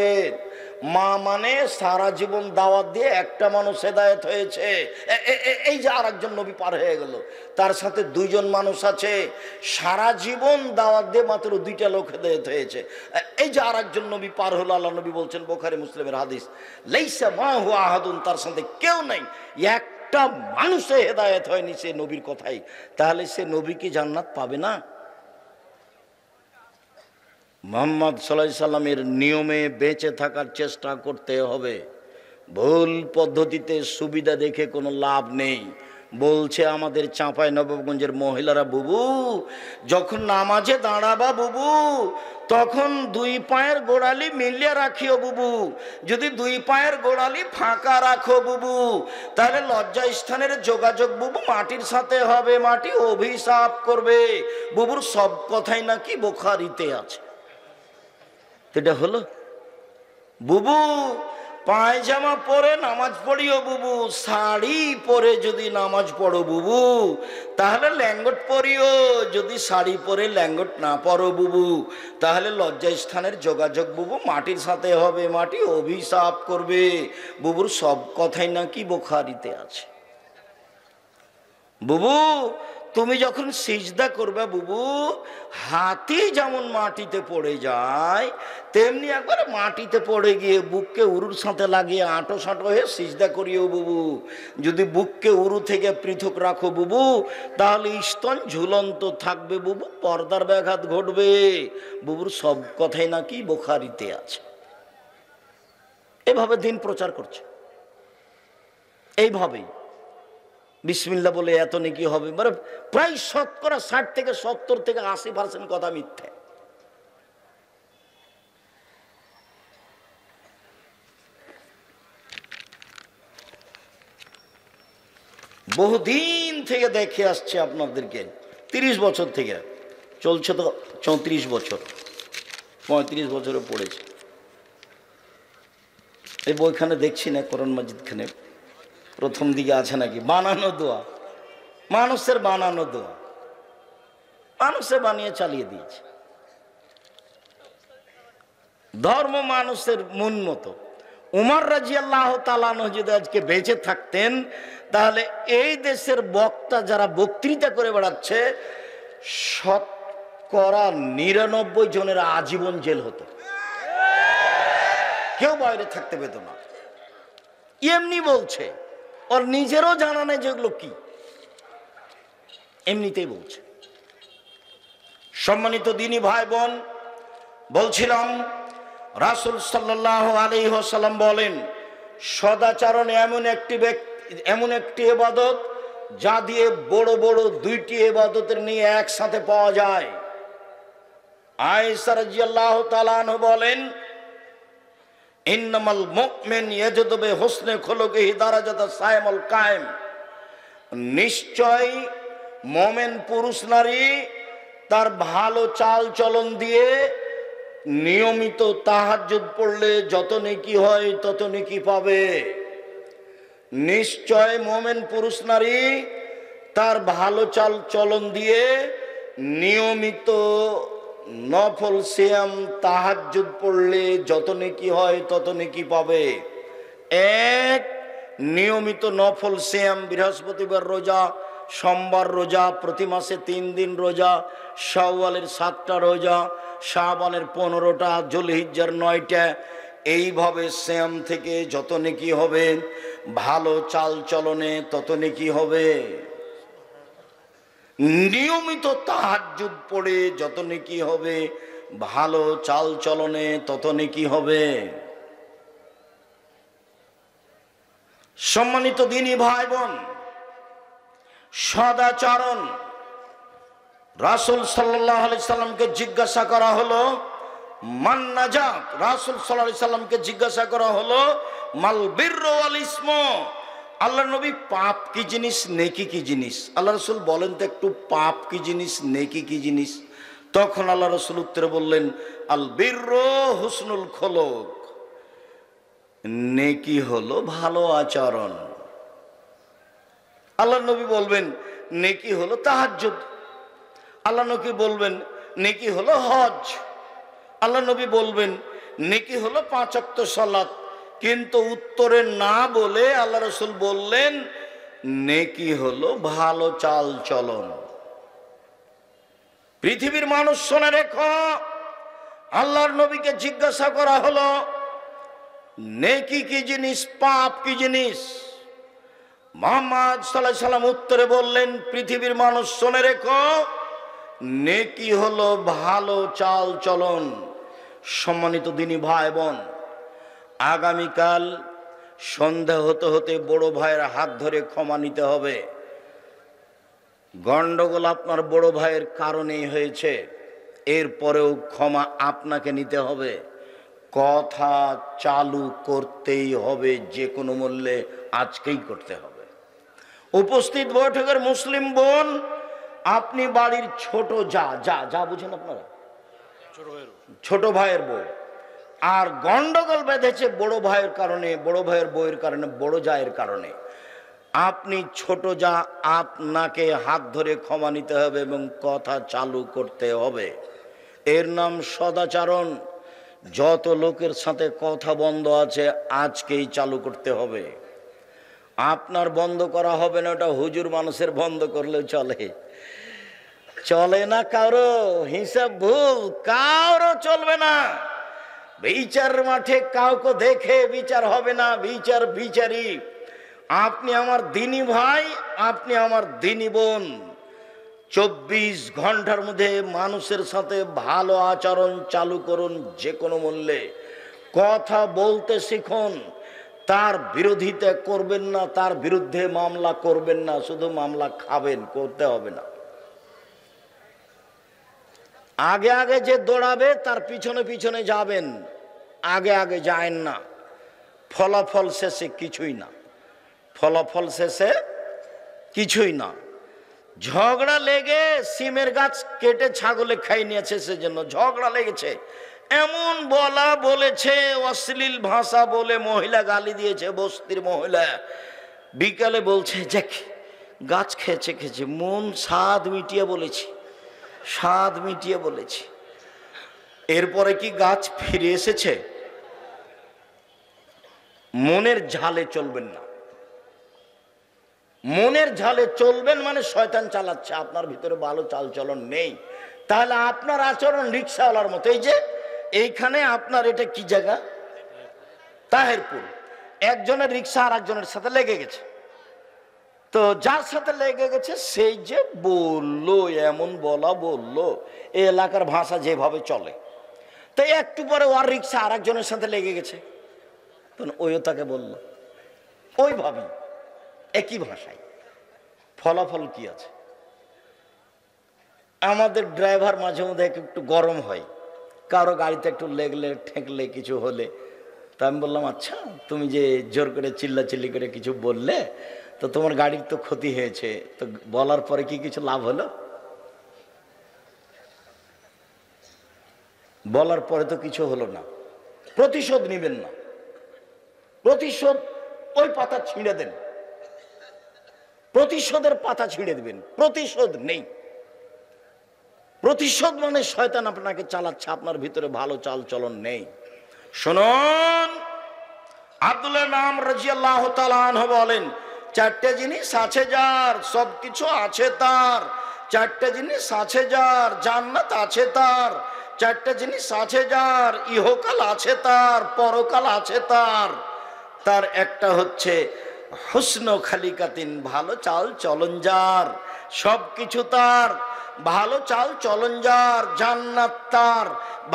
মা মানে সারা জীবন দাওয়াত দিয়ে একটা মানুষ হেদায়েত হয়েছে, এই যে আর একজন নবী পার হয়ে গেল, তার সাথে দুইজন মানুষ আছে, সারা জীবন দাওয়াত দিয়ে মাত্র দুইটা লোক হেদায়েত হয়েছে, এই যে আর একজন নবী পার হলো। আল্লাহ নবী বলছেন, বুখারী মুসলিমের হাদিস, লাইসা মাহু আহাদুন, তার সাথে কেউ নাই, একটা মানুষে হেদায়েত হয়নি সে নবীর কথাই। তাহলে সে নবী কি জান্নাত পাবে না? মুহাম্মদ সাল্লাল্লাহু আলাইহি সাল্লামের নিয়মে বেঁচে থাকার চেষ্টা করতে হবে। ভুল পদ্ধতিতে সুবিধা দেখে কোনো লাভ নেই। বলছে আমাদের চাঁপাইনবাবগঞ্জের মহিলারা, বুবু যখন নামাজে দাঁড়াবা বুবু, তখন দুই পায়ের গোড়ালি মিলিয়ে রাখিও বুবু, যদি দুই পায়ের গোড়ালি ফাঁকা রাখো বুবু, তাহলে লজ্জা স্থানের যোগাযোগ বুবু মাটির সাথে হবে, মাটি অভিশাপ করবে। বুবুর সব কথাই নাকি বুখারীতে আছে। এটা হলো বুবু পায়জামা পরে নামাজ পড়িও বুবু, শাড়ি পরে যদি নামাজ পড়ো বুবু, তাহলে ল্যাঙ্গট পরিও, যদি শাড়ি পরে ল্যাঙ্গট না পরো বুবু, তাহলে লজ্জা স্থানের যোগাযোগ বুবু মাটির সাথে হবে, মাটি অভিশাপ করবে। বুবুর সব কথাই নাকি বুখারীতে আছে। বুবু তুমি যখন সিজদা করবে বুবু, হাতি যেমন মাটিতে পড়ে যায়, তেমনি একবার মাটিতে পড়ে গিয়ে বুককে উরুর সাথে লাগিয়ে আঁটো সাঁটো হয়ে সিজদা করিও বুবু। যদি বুককে উরু থেকে পৃথক রাখো বুবু, তাহলে স্তন ঝুলন্ত থাকবে বুবু, পর্দার ব্যাঘাত ঘটবে। বুবুর সব কথাই নাকি বুখারীতে আছে। এভাবে দিন প্রচার করছে, এইভাবেই বিসমিল্লাহ বলে এত নেকি হবে, মানে প্রায় 60 থেকে 70 থেকে 80% কথা মিথ্যে। বহুদিন থেকে দেখে আসছে আপনাদেরকে, 30 বছর থেকে চলছে, তো 34 বছর 35 বছরে পড়েছে। এই বইখানে দেখছি না, কোরআন মাজিদ খানে প্রথম দিকে আছে নাকি বানানো দোয়া, মানুষের বানানো দোয়া, মানুষে বানিয়ে চালিয়ে দিয়েছে। ধর্ম মানুষের মন মতো। উমর রাদিয়াল্লাহু তাআলা আনহু যদি আজকে বেঁচে থাকতেন, তাহলে এই দেশের বক্তা যারা বক্তৃতা করে বেড়াচ্ছে, 99% জনের আজীবন জেল হতো, কেউ বাইরে থাকতে পেত না। এমনি বলছে, ওর নিজেরও জানা নেই যেগুলো কি, এমনিতেই বলছে। সম্মানিত দিনী ভাই বোন, বলছিলাম রাসূল সাল্লাল্লাহু আলাইহি ওয়াসাল্লাম বলেন, সদাচরণ এমন একটি ইবাদত যা দিয়ে বড় বড় দুইটি ইবাদতের নিয়ে একসাথে পাওয়া যায়। আয়েশা রাদিয়াল্লাহু তাআলা আনহা বলেন, ইন্নামাল মুমিন ইয়াজিদু বিহুসনি খুলুকিহি দারাজাতা সাইমুল কায়েম, নিশ্চয় মুমিন পুরুষ নারী তার ভালো চাল চলন দিয়ে নিয়মিত তাহাজ্জুদ পড়লে যত নেকি হয় তত নেকি পাবে। নিশ্চয় মুমিন পুরুষ নারী তার ভালো চাল চলন দিয়ে নিয়মিত নফল সিয়াম তাহাজ্জুদ পড়লে যত নেকি হয় তত নেকি পাবে। এক, নিয়মিত নফল সিয়াম, বৃহস্পতিবার রোজা, সোমবার রোজা, প্রতি মাসে 3 দিন রোজা, শাওয়ালের 7টা রোজা, শাবানের 15টা, যুলহিজ্জার 9টা, এইভাবে সিয়াম থেকে যত নেকি হবে, ভালো চাল চলনে তত নেকি হবে। নিয়মিত তাহাজ্জুদ পড়ে যত নেকি হবে, ভালো চাল চলনে তত নেকি হবে। সম্মানিত দিনী ভাই বোন, সদাচরণ, রাসূল সাল্লাল্লাহু আলাইহি সাল্লামকে জিজ্ঞাসা করা হলো মান নাজাত, রাসূল সাল্লাল্লাহু আলাইহি সাল্লামকে জিজ্ঞাসা করা হলো মাল বিররু ওয়াল ইসমু, আল্লাহ নবী পাপ কি জিনিস, নেকি কি জিনিস আল্লাহ রসুল বলেন তো একটু, পাপ কি জিনিস, নেকি কি জিনিস? তখন আল্লাহ রসুল উত্তরে বললেন, আল বিররু হুসনুল খুলুক, নেকি হলো ভালো আচরণ। আল্লাহ নবী বলবেন নেকি হলো তাহাজ্জুদ, আল্লাহ নবী বলবেন নেকি হলো হজ, আল্লাহ নবী বলবেন নেকি হলো 5 ওয়াক্ত সালাত। কিন্তু উত্তরে না বলে আল্লাহ রসুল বললেন নেকি হলো ভালো চাল চলন। পৃথিবীর মানুষ শোনে রেখো, আল্লাহর নবীকে জিজ্ঞাসা করা হলো নেকি কি জিনিস, পাপ কি জিনিস? মুহাম্মদ সাল্লাল্লাহু আলাইহি সাল্লাম উত্তরে বললেন, পৃথিবীর মানুষ শোনে রেখো, নেকি হলো ভালো চাল চলন। সম্মানিত দিনী ভাই বোন, আগামীকাল সন্ধ্যা হতে হতে বড় ভাইয়ের হাত ধরে ক্ষমা নিতে হবে। গন্ডগোল আপনার বড় ভাইয়ের কারণেই হয়েছে, এরপরেও ক্ষমা আপনাকে নিতে হবে। কথা চালু করতেই হবে, যে কোনো মূল্যে আজকেই করতে হবে। উপস্থিত বৈঠকের মুসলিম বোন, আপনি বাড়ির ছোট যা যা যা বুঝেন আপনারা, ছোট ভাইয়ের বউ, আর গন্ডগোল বেঁধেছে বড় ভাইয়ের কারণে, বড় ভাইয়ের বউয়ের কারণে, বড় জায়ের কারণে। আপনি ছোট যা, আপনাকে হাত ধরে ক্ষমা নিতে হবে এবং কথা চালু করতে হবে। এর নাম সদাচরণ। যত লোকের সাথে কথা বন্ধ আছে আজকেই চালু করতে হবে। আপনার বন্ধ করা হবে না, ওটা হুজুর মানুষের বন্ধ করলেও চলে, চলে না কারো, হিসাব ভুল কারো চলবে না। বিচার মাঠে কাউকে দেখে বিচার হবে না, বিচার বিচারই। আপনি আমার দিনী ভাই, আপনি আমার দিনী বোন। 24 ঘন্টার মধ্যে মানুষের সাথে ভালো আচরণ চালু করুন, যে কোনো মূল্যে। কথা বলতে শিখুন, তার বিরোধিতা করবেন না, তার বিরুদ্ধে মামলা করবেন না, শুধু মামলা খাবেন, করতে হবে না। আগে আগে যে দৌড়াবে তার পিছনে পিছনে যাবেন, আগে আগে যায়েন না। ফলাফল শেষে কিছুই না, ফলাফল শেষে কিছুই না। ঝগড়া লেগে সিমের গাছ কেটে ছাগলে খাই নিয়েছে, সেজন্য ঝগড়া লেগেছে। এমন বলা বলেছে, অশ্লীল ভাষা বলে মহিলা গালি দিয়েছে, বস্তির মহিলা। বিকালে বলছে যে গাছ খেয়েছে খেয়েছে, মন স্বাদ মিটিয়ে বলেছি, স্বাদ মিটিয়ে বলেছি। এরপরে কি গাছ ফিরে এসেছে? মনের ঝালে চলবেন না। মনের ঝালে চলবেন মানে শয়তান চালাচ্ছে, আপনার ভিতরে ভালো চালচলন নেই। তাহলে আপনার আচরণ রিক্সাওয়ালার মতো। এই যে এইখানে আপনার এটা কি জায়গা? তাহেরপুর। একজনের রিক্সা আর একজনের সাথে লেগে গেছে, তো যার সাথে লেগে গেছে সেই যে বললো, এমন বলা বললো, এই এলাকার ভাষা যেভাবে চলে, তো একটু পরে ওর রিক্সা আর একজনের সাথে লেগে গেছে, ওইও তাকে বলল ওইভাবেই, একই ভাষায়। ফলাফল কি আছে? আমাদের ড্রাইভার মাঝে মধ্যে একটু গরম হয়, কারো গাড়িতে একটু লেগলে ঠেকলে কিছু হলে, তা আমি বললাম আচ্ছা তুমি যে জোর করে চিল্লাচিল্লি করে কিছু বললে, তো তোমার গাড়ির তো ক্ষতি হয়েছে, তো বলার পরে কি কিছু লাভ হলো? বলার পরে তো কিছু হলো না। প্রতিশোধ নিবেন না, প্রতিশোধ ওই পাতা ছিঁড়ে দেন, প্রতিশোধের পাতা ছিঁড়ে দিবেন। প্রতিশোধ নেই। প্রতিশোধ মানে শয়তান আপনাকে চালাচ্ছে, আপনার ভিতরে ভালো চাল চলন নেই। শুনুন, আব্দুল্লাহ নাম রাদিয়াল্লাহু তাআলা আনহু বলেন, 4টে জিনিস আছে যার, সবকিছু আছে তার। 4টে জিনিস আছে যার, জান্নাত আছে তার। 4টে জিনিস আছে যার, ইহকাল আছে তার, পরকাল আছে তার। তার একটা হচ্ছে হুসন খালিকাতিন, ভালো চাল চলন যার, সবকিছু তার। ভালো চাল চলন যার, জান্নাত তার।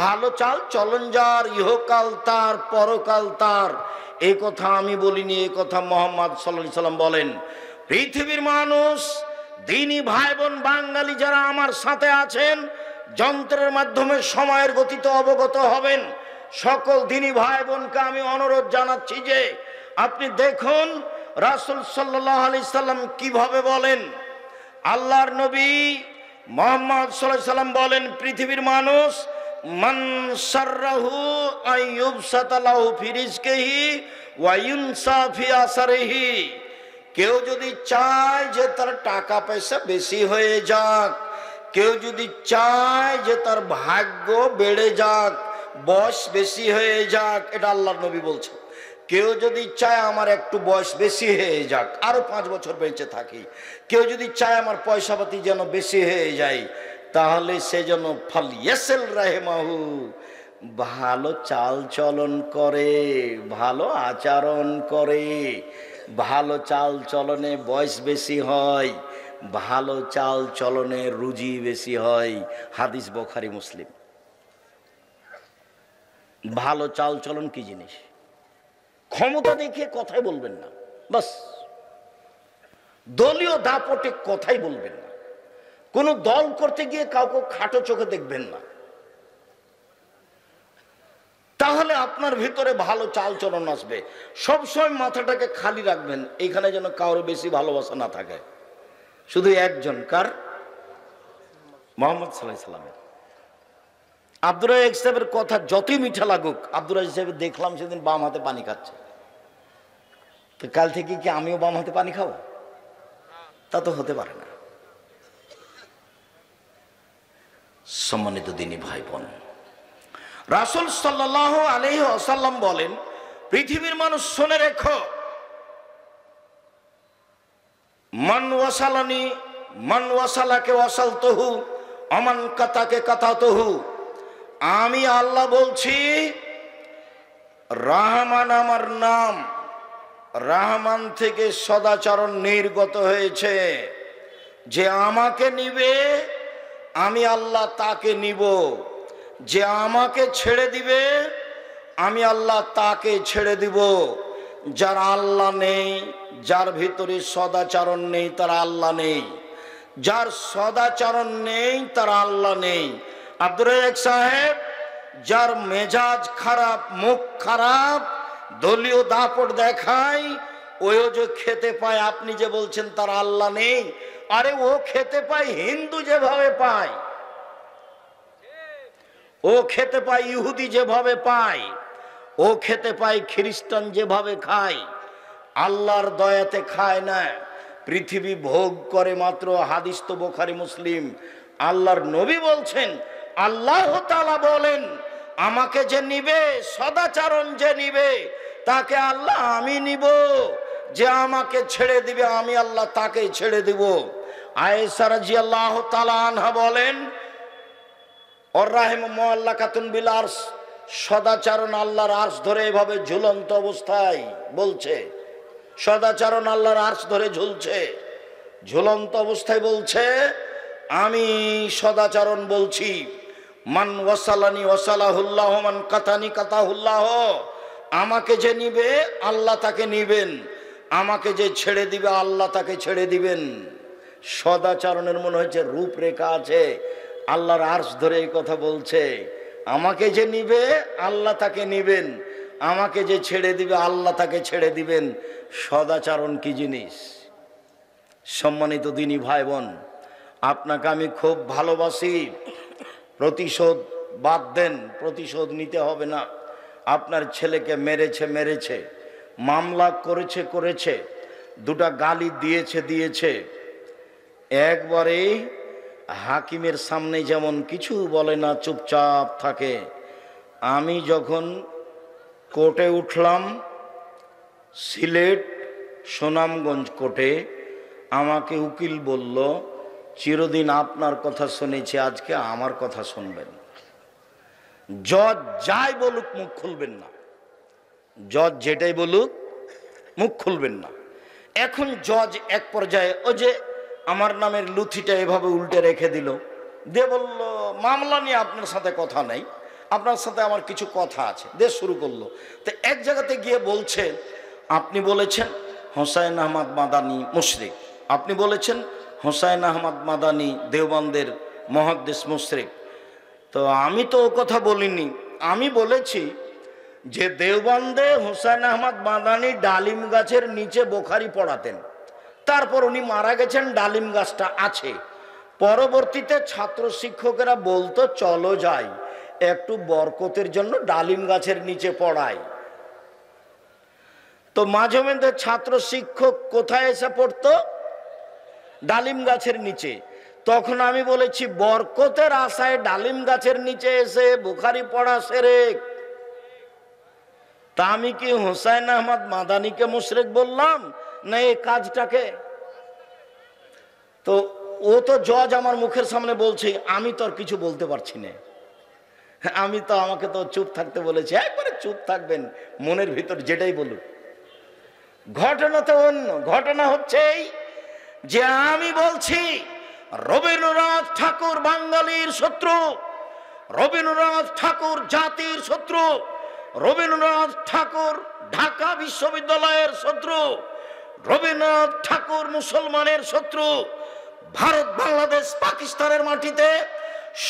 ভালো চাল চলন যার, ইহকাল তার, পরকাল তার। এই কথা আমি বলিনি, এই কথা মুহাম্মদ সাল্লাল্লাহু আলাইহি সাল্লাম বলেন। পৃথিবীর মানুষ, দিনী ভাই বোন বাঙালি যারা আমার সাথে আছেন, যন্ত্রের মাধ্যমে সময়ের গতিতে অবগত হবেন। সকল দিনী ভাই বোনকে আমি অনুরোধ জানাচ্ছি যে আপনি দেখুন, রাসূল সাল্লাল্লাহু আলাইহি সাল্লাম কিভাবে বলেন? আল্লাহর নবী মুহাম্মদ সাল্লাল্লাহু আলাইহি সাল্লাম বলেন, পৃথিবীর মানুষ মান সাররাহু আইয়ুবসাতা লাহু ফি রিজকিহি ওয়া ইউনসা ফি আসারিহি, কেউ যদি চায় যে তার টাকা পয়সা বেশি হয়ে যাক, কেউ যদি চায় যে তার ভাগ্য বেড়ে যাক, বয়স বেশি হয়ে যাক, এটা আল্লাহর নবী বলছেন। কেউ যদি চায় আমার একটু বয়স বেশি হয়ে যাক, আরো 5 বছর বেঁচে থাকি, কেউ যদি চায় আমার পয়সাপাতি যেন বেশি হয়ে যায়, তাহলে সে যেন ফালিয়াসিল রাহিমাহু, ভালো চাল চলন করে, ভালো আচরণ করে। ভালো চাল চলনে বয়স বেশি হয়, ভালো চাল চলনে রুজি বেশি হয়। হাদিস বুখারী মুসলিম। ভালো চাল চলন কি জিনিস? ক্ষমতা দেখিয়ে কথাই বলবেন না, বাস। দলীয় দাপটে কথাই বলবেন না। কোন দল করতে গিয়ে কাউকে খাটো চোখে দেখবেন না, তাহলে আপনার ভিতরে ভালো চাল চলন আসবে। সবসময় মাথাটাকে খালি রাখবেন, এখানে যেন কারোর বেশি ভালোবাসা না থাকে, শুধু একজন, কার? মুহাম্মদ সাল্লাল্লাহু আলাইহি সাল্লামের। আব্দুর রাজ্জাক সাহেবের কথা যতই মিঠা লাগুক, আব্দুর রাজ্জাক সাহেব দেখলাম সেদিন বাম হাতে পানি খাচ্ছে, তো কাল থেকে কি আমিও বাম হাতে পানি খাবো? তা তো হতে পারে না। সম্মানিত দিনী ভাই বোন, রাসূল সাল্লাল্লাহু আলাইহি ওয়াসাল্লাম বলেন, পৃথিবীর মানুষ শুনে রেখো, মান ওয়াসালানি মান ওয়াসালাকে ওয়াসালতুহু আমান কাতাকে কাতাতুহু। আমি আল্লাহ বলছি, রহমান আমার নাম, রহমান থেকে সদাচরণ নির্গত হয়েছে। যে আমাকে নিবে আমি আল্লাহ তাকে নিব, যে আমাকে ছেড়ে দিবে আমি আল্লাহ তাকে ছেড়ে দিব। যার আল্লাহ নেই, যার ভিতরে সদাচরণ নেই, তার আল্লাহ নেই। যার সদাচরণ নেই, তার আল্লাহ নেই। আব্দুর রাজ্জাক সাহেব, যার মেজাজ খারাপ, মুখ খারাপ, দলীয় দাপট দেখায়, ওই যে খেতে পায়, আপনি যে বলছেন তার আল্লাহ নেই, আরে ও খেতে পায় হিন্দু যেভাবে পায়, ও খেতে পায় ইহুদি যেভাবে পায়, ও খেতে পায় খ্রিস্টান যেভাবে খায়। আল্লাহর দয়াতে খায় না, পৃথিবী ভোগ করে মাত্র। হাদিস তো বুখারী মুসলিম। আল্লাহর নবী বলছেন, আল্লাহ তাআলা বলেন, আমাকে যে নিবে, সদাচরণ যে নিবে, তাকে আল্লাহ আমি নিব। যে আমাকে ছেড়ে দিবে আমি আল্লাহ তাকে ছেড়ে দিব। আয়েশা রাদিয়াল্লাহু তাআলা আনহা বলেন, ওর রাহিমু মুআল্লাকাতুন বিল আরশ, সদাচরণ আল্লাহর আরশ ধরে এভাবে ঝুলন্ত অবস্থায় বলছে, সদাচরণ আল্লাহর আরশ ধরে ঝুলছে, ঝুলন্ত অবস্থায় বলছে, আমি সদাচরণ বলছি, মান ওয়াসালানি ওয়াসালাহুল্লাহ, মান কাতানি কাতাহুল্লাহ। আমাকে যে নিবে আল্লাহ তাকে নিবেন, আমাকে যে ছেড়ে দিবে আল্লাহ তাকে ছেড়ে দিবেন। সদাচরণের মনে হচ্ছে রূপরেখা আছে। আল্লাহর আরশ ধরে এই কথা বলছে, আমাকে যে নিবে আল্লাহ তাকে নিবেন, আমাকে যে ছেড়ে দিবে আল্লাহ তাকে ছেড়ে দিবেন। সদাচরণ কি জিনিস? সম্মানিত দিনী ভাই বোন, আপনাকে আমি খুব ভালোবাসি। প্রতিশোধ বাদ দেন, প্রতিশোধ নিতে হবে না। আপনার ছেলেকে মেরেছে, মামলা করেছে, দুটা গালি দিয়েছে, একবারে হাকিমের সামনে যেমন কিছু বলে না, চুপচাপ থাকে। আমি যখন কোর্টে উঠলাম, সিলেট সুনামগঞ্জ কোর্টে, আমাকে উকিল বলল, চিরদিন আপনার কথা শুনেছি, আজকে আমার কথা শুনবেন। জজ যাই বলুক মুখ খুলবেন না, জজ যেটাই বলুক মুখ খুলবেন না। এখন জজ এক পর্যায়ে ওই যে আমার নামের লুথিটা এভাবে উল্টে রেখে দিল, দিয়ে বলল, মামলা নিয়ে আপনার সাথে কথা নাই, আপনার সাথে আমার কিছু কথা আছে, দিয়ে শুরু করলো। তো এক জায়গাতে গিয়ে বলছে, আপনি বলেছেন হোসাইন আহমদ মাদানী মুশরিক, আপনি বলেছেন হোসাইন আহমদ মাদানী দেওবন্দের মুহাদ্দিস মুশরিক। তো আমি তো ও কথা বলিনি, আমি বলেছি যে দেওবন্দে হুসাইন আহমদ মাদানী ডালিম গাছের নিচে বুখারী পড়াতেন, তারপর উনি মারা গেছেন, ডালিম গাছটা আছে। পরবর্তীতে ছাত্র শিক্ষকেরা বলতো চলো যাই একটু বরকতের জন্য ডালিম গাছের নিচে পড়াই। তো মাঝে মধ্যে ছাত্র শিক্ষক কোথায় এসে পড়তো? ডালিম গাছের নিচে। তখন আমি বলেছি বরকতের আশায় ডালিম গাছের নিচে এসে বুখারী পড়া শিরক। তা আমি কি হুসাইন আহমদ মাদানীকে মুশরিক বললাম না এই কাজটাকে? তো ও তো জজ আমার মুখের সামনে বলছে, আমি তো আর কিছু বলতে পারছি না। আমি তো, আমাকে তো চুপ থাকতে বলেছে, একবারে চুপ থাকবেন, মনের ভিতর যেটাই বলুক। ঘটনা তো অন্য। ঘটনা হচ্ছে এই যে আমি বলছি রবীন্দ্রনাথ ঠাকুর বাঙালির শত্রু, রবীন্দ্রনাথ ঠাকুর জাতির শত্রু, রবীন্দ্রনাথ ঠাকুর ঢাকা বিশ্ববিদ্যালয়ের শত্রু, রবীন্দ্রনাথ ঠাকুর মুসলমানের শত্রু। ভারত, বাংলাদেশ, পাকিস্তানের মাটিতে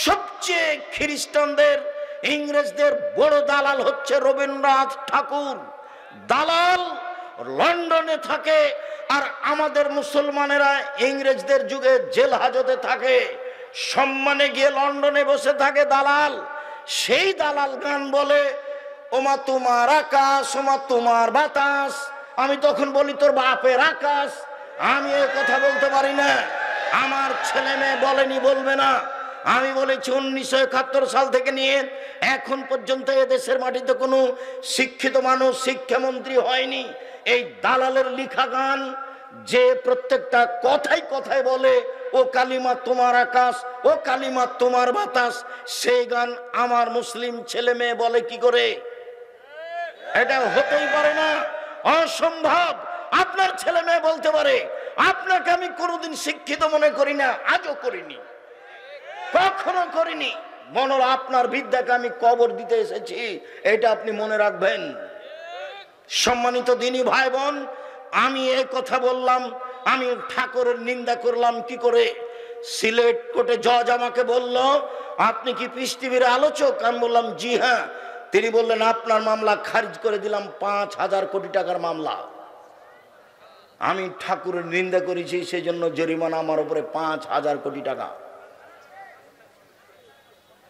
সবচেয়ে খ্রিস্টানদের, ইংরেজদের বড় দালাল হচ্ছে রবীন্দ্রনাথ ঠাকুর। দালাল লন্ডনে থাকে, আর আমাদের মুসলমানেরা ইংরেজদের যুগে জেল হাজতে থাকে, সম্মানে গিয়ে লন্ডনে বসে থাকে দালাল। সেই দালাল গান বলে ওমা তোমার আকাশ, ওমা তোমার বাতাস। আমি তখন বলি তোর বাপের আকাশ। আমি এ কথা বলতে পারি না, আমার ছেলে মেয়ে বলেনি, বলবে না। আমি বলেছি 1971 সাল থেকে নিয়ে এখন পর্যন্ত এদেশের মাটিতে কোনো শিক্ষিত মানুষ শিক্ষামন্ত্রী হয়নি। এই দালালের লিখা গান যে প্রত্যেকটা কথায় কথায় বলে ও কালিমা তোমার আকাশ, ও কালিমা তোমার বাতাস, সেই গান আমার মুসলিম ছেলে মেয়ে বলে কি করে? এটা হতেই পারে না, অসম্ভব। আপনার ছেলে মেয়ে বলতে পারে। আপনাকে আমি কোনোদিন শিক্ষিত মনে করি না, আজও করিনি, কখনো করিনি। মনে হলো আপনার বিদ্যাকে আমি কবর দিতে এসেছি, এটা আপনি মনে রাখবেন। সম্মানিত দিনী ভাই বোন, আমি এই কথা বললাম, আমি ঠাকুরের নিন্দা করলাম কি করে? সিলেট কোর্টে জজ আমাকে বলল আপনি কি পিস টিভির আলোচক? আমি বললাম জি হ্যাঁ। তিনি বললেন আপনার মামলা খারিজ করে দিলাম, 5,000 কোটি টাকার মামলা। আমি ঠাকুরের নিন্দা করেছি, সেই জন্য জরিমানা আমার উপরে 5,000 কোটি টাকা।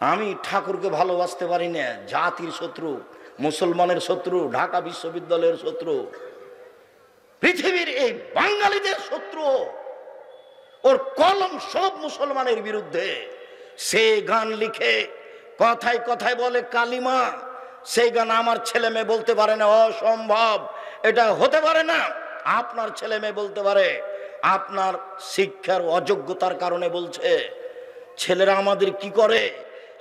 আমি ঠাকুরকে ভালোবাসতে পারি না, জাতির শত্রু, মুসলমানের শত্রু, ঢাকা বিশ্ববিদ্যালয়ের শত্রু, পৃথিবীর এই বাঙালিদের শত্রু। ওর কলম সব মুসলমানের বিরুদ্ধে। সে গান লিখে কথায় কথায় বলে কালিমা, সেই গান আমার ছেলে মেয়ে বলতে পারে না, অসম্ভব, এটা হতে পারে না। আপনার ছেলে মেয়ে বলতে পারে, আপনার শিক্ষার অযোগ্যতার কারণে বলছে। ছেলেরা আমাদের কি করে?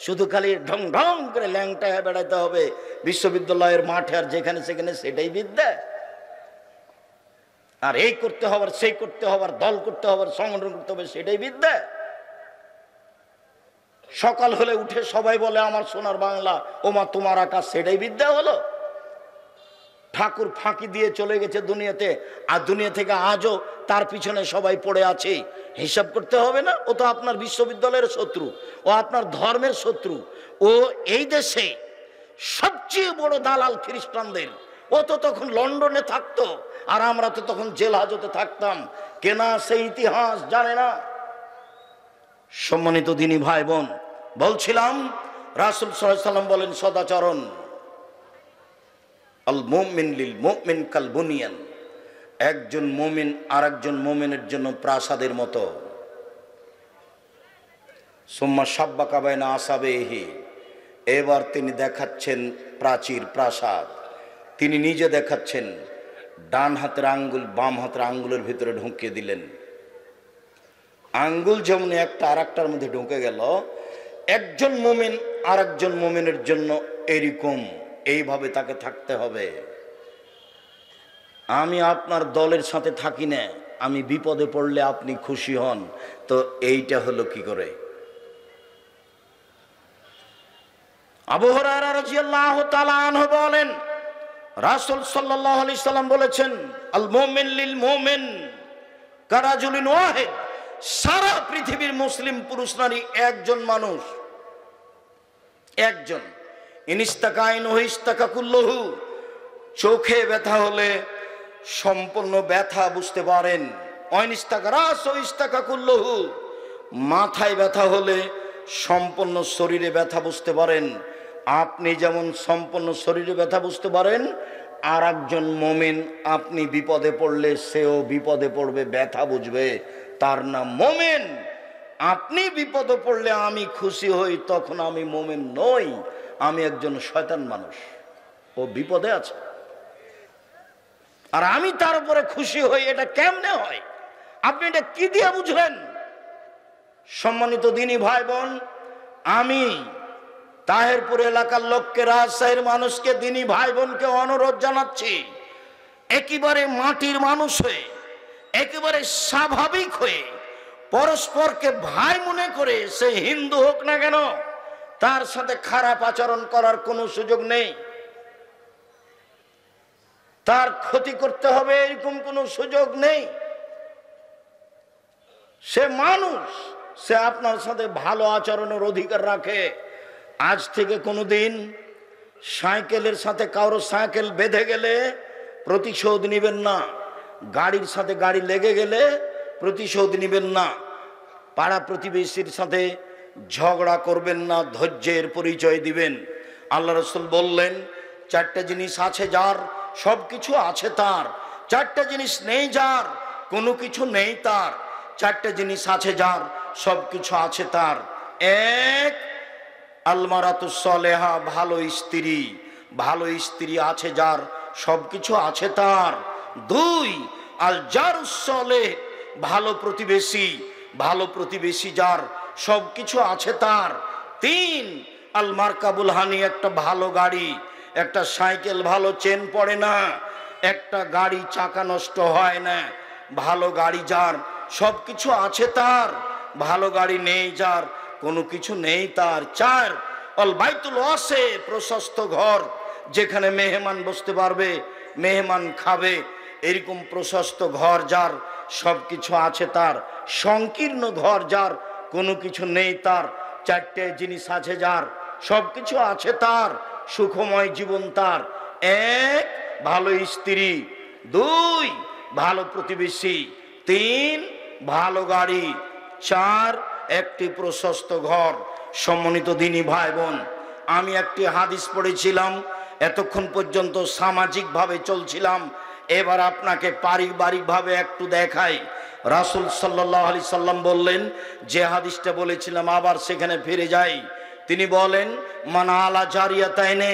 শুধু খালি ঢং ঢং করে ল্যাংটা হয়ে বেড়াতে হবে বিশ্ববিদ্যালয়ের মাঠে, আর যেখানে সেখানে সেটাই বিদ্যা। আর এই করতে হবে, সেই করতে হবে, দল করতে হবে, সংগঠন করতে হবে, সেটাই বিদ্যা। সকাল হলে উঠে সবাই বলে আমার সোনার বাংলা, ওমা তোমার আকাশ, সেটাই বিদ্যা হলো? ঠাকুর ফাঁকি দিয়ে চলে গেছে দুনিয়াতে, আর দুনিয়া থেকে আজও তার পিছনে সবাই পড়ে আছে। হিসাব করতে হবে না? ও তো আপনার বিশ্ববিদ্যালয়ের শত্রু, ও আপনার ধর্মের শত্রু, ও এই দেশে সবচেয়ে বড় দালাল খ্রিস্টানদের। ও তো তখন লন্ডনে থাকতো, আর আমরা তো তখন জেল হাজতে থাকতাম। কেনা সেই ইতিহাস জানে না। সম্মানিত দিনী ভাই বোন, বলছিলাম রাসূল সাল্লাল্লাহু আলাইহি ওয়াসাল্লাম বলেন সদাচরণ, আল মুমিন লিল মুমিন কাল বুনিয়ান। একজন মুমিন আরেকজন মুমিনের জন্য প্রাসাদের মতো। সুম্মা সাব্বাকা বাইনা আসাবিহি। এবার তিনি দেখাচ্ছেন প্রাচীর, প্রাসাদ। তিনি নিজে দেখাচ্ছেন, ডান হাতের আঙ্গুল বাম হাতের আঙ্গুলের ভিতরে ঢুকিয়ে দিলেন। আঙ্গুল যেমন একটা আর একটার মধ্যে ঢুকে গেল, একজন মুমিন আর একজন মুমিনের জন্য এরকম এইভাবে তাকে থাকতে হবে। আমি আপনার দলের সাথে থাকি না, আমি বিপদে পড়লে আপনি খুশি হন, তো এইটা হলো কি করে? আবু হুরায়রা রাদিয়াল্লাহু তাআলা আনহু বলেন, রাসূল সাল্লাল্লাহু আলাইহি সাল্লাম বলেছেন, আল মুমিন লিল মুমিন কারাজুলিন ওয়াহিদ। সারা পৃথিবীর মুসলিম পুরুষ নারী একজন মানুষ, একজন। ইনিস্তাকাইনহু ইস্তাকা কুল্লুহু, চোখে ব্যথা হলে সম্পূর্ণ ব্যথা বুঝতে পারেন। অনিস্তাকা রাসহু ইস্তাকা কুল্লুহু, মাথায় ব্যথা হলে সম্পূর্ণ শরীরে ব্যথা বুঝতে পারেন। আপনি যেমন সম্পূর্ণ শরীরে ব্যথা বুঝতে পারেন, আর একজন মুমিন আপনি বিপদে পড়লে সেও বিপদে পড়বে, ব্যথা বুঝবে, তার নাম মুমিন। আপনি বিপদে পড়লে আমি খুশি হই, তখন আমি মুমিন নই, আমি একজন শয়তান মানুষ, ও বিপদে আছে। আর আমি তার উপরে খুশি হই, এটা কেমনে হয়? আপনি এটা কি দিয়ে বুঝলেন? সম্মানিত দিনী ভাই বোন, আমি তাহেরপুর এলাকার লোককে, রাজশাহীর মানুষকে, দিনী ভাই বোনকে অনুরোধ জানাচ্ছি, একেবারে মাটির মানুষ হয়ে, একেবারে স্বাভাবিক হয়ে, পরস্পরকে ভাই মনে করে, সে হিন্দু হোক না কেন, তার সাথে খারাপ আচরণ করার কোনো সুযোগ নেই। তার ক্ষতি করতে হবে এরকম কোনো সুযোগ নেই। সে মানুষ, সে আপনার সাথে ভালো আচরণের অধিকার রাখে। আজ থেকে কোনোদিন সাইকেলের সাথে কারো সাইকেল বেঁধে গেলে প্রতিশোধ নেবেন না, গাড়ির সাথে গাড়ি লেগে গেলে প্রতিশোধ নেবেন না, পাড়া প্রতিবেশীর সাথে ঝগড়া করবেন না, ধৈর্যের পরিচয় দিবেন। আল্লাহ রাসূল বললেন, চারটা জিনিস আছে যার, সব কিছু আছে তার। চারটা জিনিস নেই যার, কোনো কিছু নেই তার। চারটা জিনিস আছে যার, সব কিছু আছে তার। এক, আলমারাতুস সালেহা, ভালো স্ত্রী। ভালো স্ত্রী আছে যার, সব কিছু আছে তার। দুই, আল জারুস সালেহ, ভালো প্রতিবেশী। ভালো প্রতিবেশী যার, সব কিছু আছে তার। তিন, আল মারকাবুল হানি, একটা ভালো গাড়ি। একটা সাইকেল ভালো চেন পড়ে না, একটা গাড়ি চাকা নষ্ট হয় না। ভালো গাড়ি যার, সব কিছু আছে তার। ভালো গাড়ি নেই যার, কোনো কিছু নেই তার। চার, অল বাইতুল ওয়াসে, প্রশস্ত ঘর, যেখানে মেহমান বসতে পারবে, মেহমান খাবে, এরকম প্রশস্ত ঘর যার, সব কিছু আছে তার। সংকীর্ণ ঘর যার, কোনো কিছু নেই তার। চারটে জিনিস আছে যার, সব কিছু আছে তার, সুখময় জীবন তার। এক, ভালো স্ত্রী। দুই, ভালো প্রতিবেশী। তিন, ভালো গাড়ি। চার, একটি প্রশস্ত ঘর। সম্মানিত দিনী ভাই বোন, আমি একটি হাদিস পড়েছিলাম, এতক্ষণ পর্যন্ত সামাজিকভাবে চলছিলাম, এবার আপনাকে পারিবারিকভাবে একটু দেখাই। রাসূল সাল্লাল্লাহু আলাইহি সাল্লাম বললেন, যে হাদিসটা বলেছিলাম আবার সেখানে ফিরে যাই। তিনি বলেন, মান আলা জারিয়াতাইনে,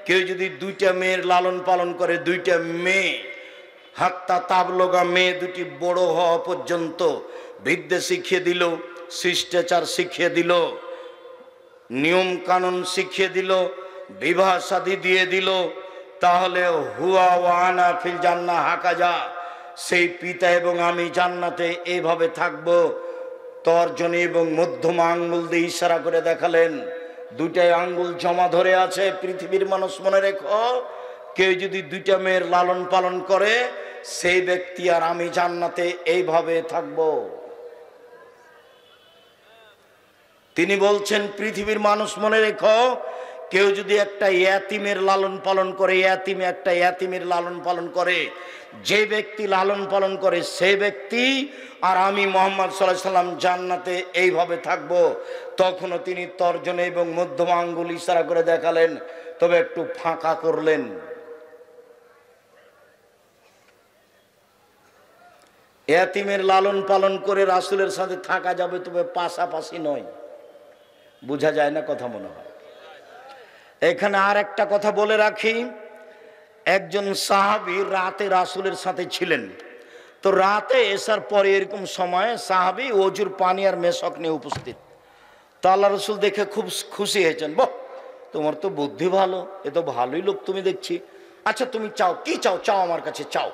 কেউ যদি দুইটা মেয়ের লালন পালন করে, দুইটা মেয়ে, হাত্তা তাবলগা, মেয়ে দুটি বড় হওয়া পর্যন্ত বিদ্যা শিখিয়ে দিল, শিষ্টাচার শিখিয়ে দিল, নিয়ম কানুন শিখিয়ে দিল, বিবাহ শাদী দিয়ে দিল, তাহলে হুয়া ওয়া আনা ফিল জান্নাহ হাকাজা, সেই পিতা এবং আমি জান্নাতে এইভাবে থাকবো। তর্জনী এবং মধ্যমা আঙ্গুল দিয়ে ইশারা করে দেখালেন, দুইটাই আঙ্গুল জমা ধরে আছে। পৃথিবীর মানুষ মনে রেখো, কেউ যদি দুইটা মেয়ের লালন পালন করে, সেই ব্যক্তি আর আমি জান্নাতে এইভাবে থাকবো। তিনি বলছেন, পৃথিবীর মানুষ মনে রেখো, কেউ যদি একটা ইয়াতিমের লালন পালন করে, একটা ইয়াতিমের লালন পালন করে, যে ব্যক্তি লালন পালন করে সেই ব্যক্তি আর আমি মুহাম্মদ সাল্লাল্লাহু আলাইহি সাল্লাম জান্নাতে এইভাবে থাকবো। তখনও তিনি তর্জনী এবং মধ্যমা আঙ্গুল ইশারা করে দেখালেন, তবে একটু ফাঁকা করলেন। ইয়াতিমের লালন পালন করে রাসূলের সাথে থাকা যাবে, তবে পাশাপাশি নয়। বোঝা যায় না কথা মনে হয়। এখানে আর একটা কথা বলে রাখি, একজন সাহাবী রাতে রাসূলের সাথে ছিলেন। তো রাতে এসার পরে এরকম সময় সাহাবী ওজুর পানি আর মেশক নিয়ে উপস্থিত। তো আল্লাহ রাসূল দেখে খুব খুশি হয়েছেন, বাহ, তোমার তো বুদ্ধি ভালো, এ তো ভালোই লোক তুমি দেখছি। আচ্ছা তুমি চাও, কি চাও? চাও আমার কাছে চাও।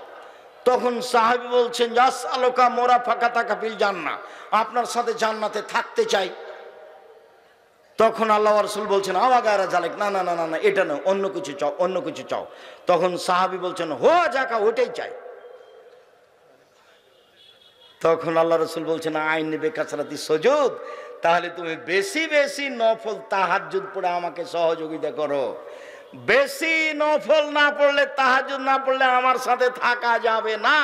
তখন সাহাবী বলছেন, আসআলুকা মুরাফাকাতাকা ফিল জান্নাহ, আপনার সাথে জান্নাতে থাকতে চাই। তখন আল্লাহ রাসূল বলছেন, আওয়াগারা জালেক, না না না না না, এটা না, অন্য কিছু চাও, অন্য কিছু চাও। তখন সাহাবী বলছেন, হোয়া যাকা, ওটাই চাই। তখন আল্লাহ রাসূল বলছেন, আইন বেকাসরাতি সুজুদ, তাহলে তুমি বেশি বেশি নফল তাহাজ্জুদ পড়ে আমাকে সহযোগিতা করো। বেশি নফল না পড়লে, তাহাজ্জুদ না পড়লে আমার সাথে থাকা যাবে না।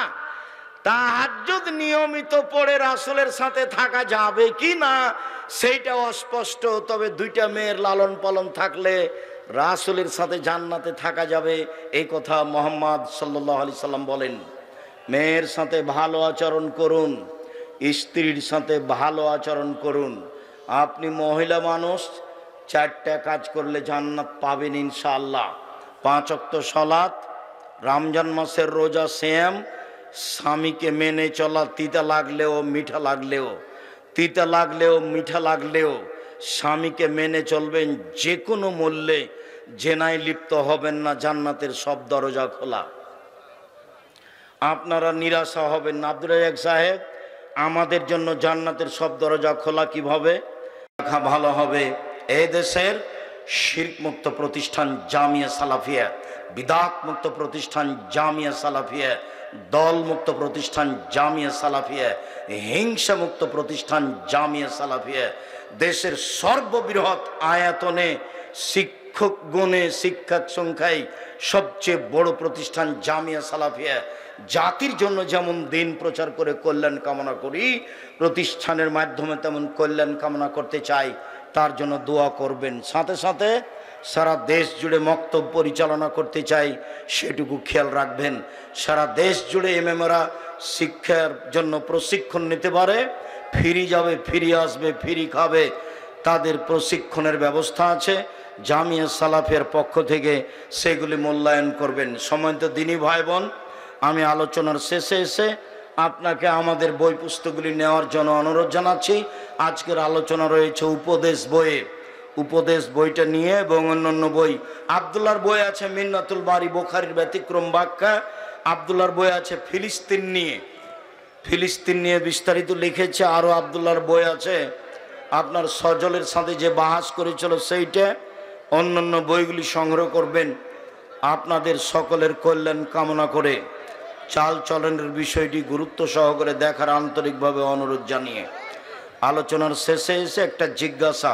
তাহাজ্জুদ নিয়মিত পড়ে রাসূলের সাথে থাকা যাবে কি না সেইটা অস্পষ্ট। তবে দুইটা মেয়ের লালন পালন থাকলে রাসূলের সাথে জান্নাতে থাকা যাবে, এই কথা মুহাম্মদ সাল্লাল্লাহু আলাইহি সাল্লাম বলেন। মেয়ের সাথে ভালো আচরণ করুন, স্ত্রীর সাথে ভালো আচরণ করুন। আপনি মহিলা মানুষ, 4টা কাজ করলে জান্নাত পাবেন ইনশাআল্লাহ। 5 ওয়াক্ত সালাত, রমজান মাসের রোজা, সিয়াম, স্বামীকে মেনে চলা, তিতা লাগলেও মিঠা লাগলেও, তিতা লাগলেও মিঠা লাগলেও স্বামীকে মেনে চলবেন। যে কোনো মূল্যে জেনায় লিপ্ত হবেন না, জান্নাতের সব দরজা খোলা। আপনারা নিরাশা হবেন না। আব্দুর রাজ্জাক সাহেব, আমাদের জন্য জান্নাতের সব দরজা খোলা কিভাবে? ভালো হবে এই দেশের শিরক মুক্ত প্রতিষ্ঠান জামিয়া সালাফিয়া, বিদাত মুক্ত প্রতিষ্ঠান জামিয়া সালাফিয়া, দল মুক্ত প্রতিষ্ঠান জামিয়া সালাফিয়া, হিংসা মুক্ত প্রতিষ্ঠান জামিয়া সালাফিয়া, দেশের সর্ববৃহৎ আয়তনে শিক্ষক গুণে শিক্ষক সংখ্যায় সবচেয়ে বড় প্রতিষ্ঠান জামিয়া সালাফিয়া। জাতির জন্য যেমন দিন প্রচার করে কল্যাণ কামনা করি, প্রতিষ্ঠানের মাধ্যমে তেমন কল্যাণ কামনা করতে চাই। তার জন্য দোয়া করবেন। সাথে সাথে সারা দেশ জুড়ে মক্তব পরিচালনা করতে চাই, সেটুকু খেয়াল রাখবেন। সারা দেশ জুড়ে এমএমরা শিক্ষার জন্য প্রশিক্ষণ নিতে পারে, ফিরি যাবে, ফিরি আসবে, ফিরি খাবে, তাদের প্রশিক্ষণের ব্যবস্থা আছে জামিয়া সালাফিয়ার পক্ষ থেকে, সেগুলি মূল্যায়ন করবেন। সম্মানিত দিনী ভাই বোন, আমি আলোচনার শেষে এসে আপনাকে আমাদের বই পুস্তকগুলি নেওয়ার জন্য অনুরোধ জানাচ্ছি। আজকের আলোচনা রয়েছে উপদেশ বইয়ে, উপদেশ বইটা নিয়ে এবং অন্যান্য বই। আব্দুল্লাহর বই আছে মিন্নাতুল বারি, বুখারীর ব্যতিক্রম ব্যাখ্যা। আব্দুল্লাহর বই আছে ফিলিস্তিন নিয়ে, ফিলিস্তিন নিয়ে বিস্তারিত লিখেছে। আরও আব্দুল্লাহর বই আছে আপনার সজলের সাথে যে বাহাস করেছিল সেইটা। অন্যান্য বইগুলি সংগ্রহ করবেন আপনাদের সকলের কল্যাণ কামনা করে, চাল চলনের বিষয়টি গুরুত্ব সহকারে দেখার আন্তরিকভাবে অনুরোধ জানিয়ে আলোচনার শেষে এসে একটা জিজ্ঞাসা।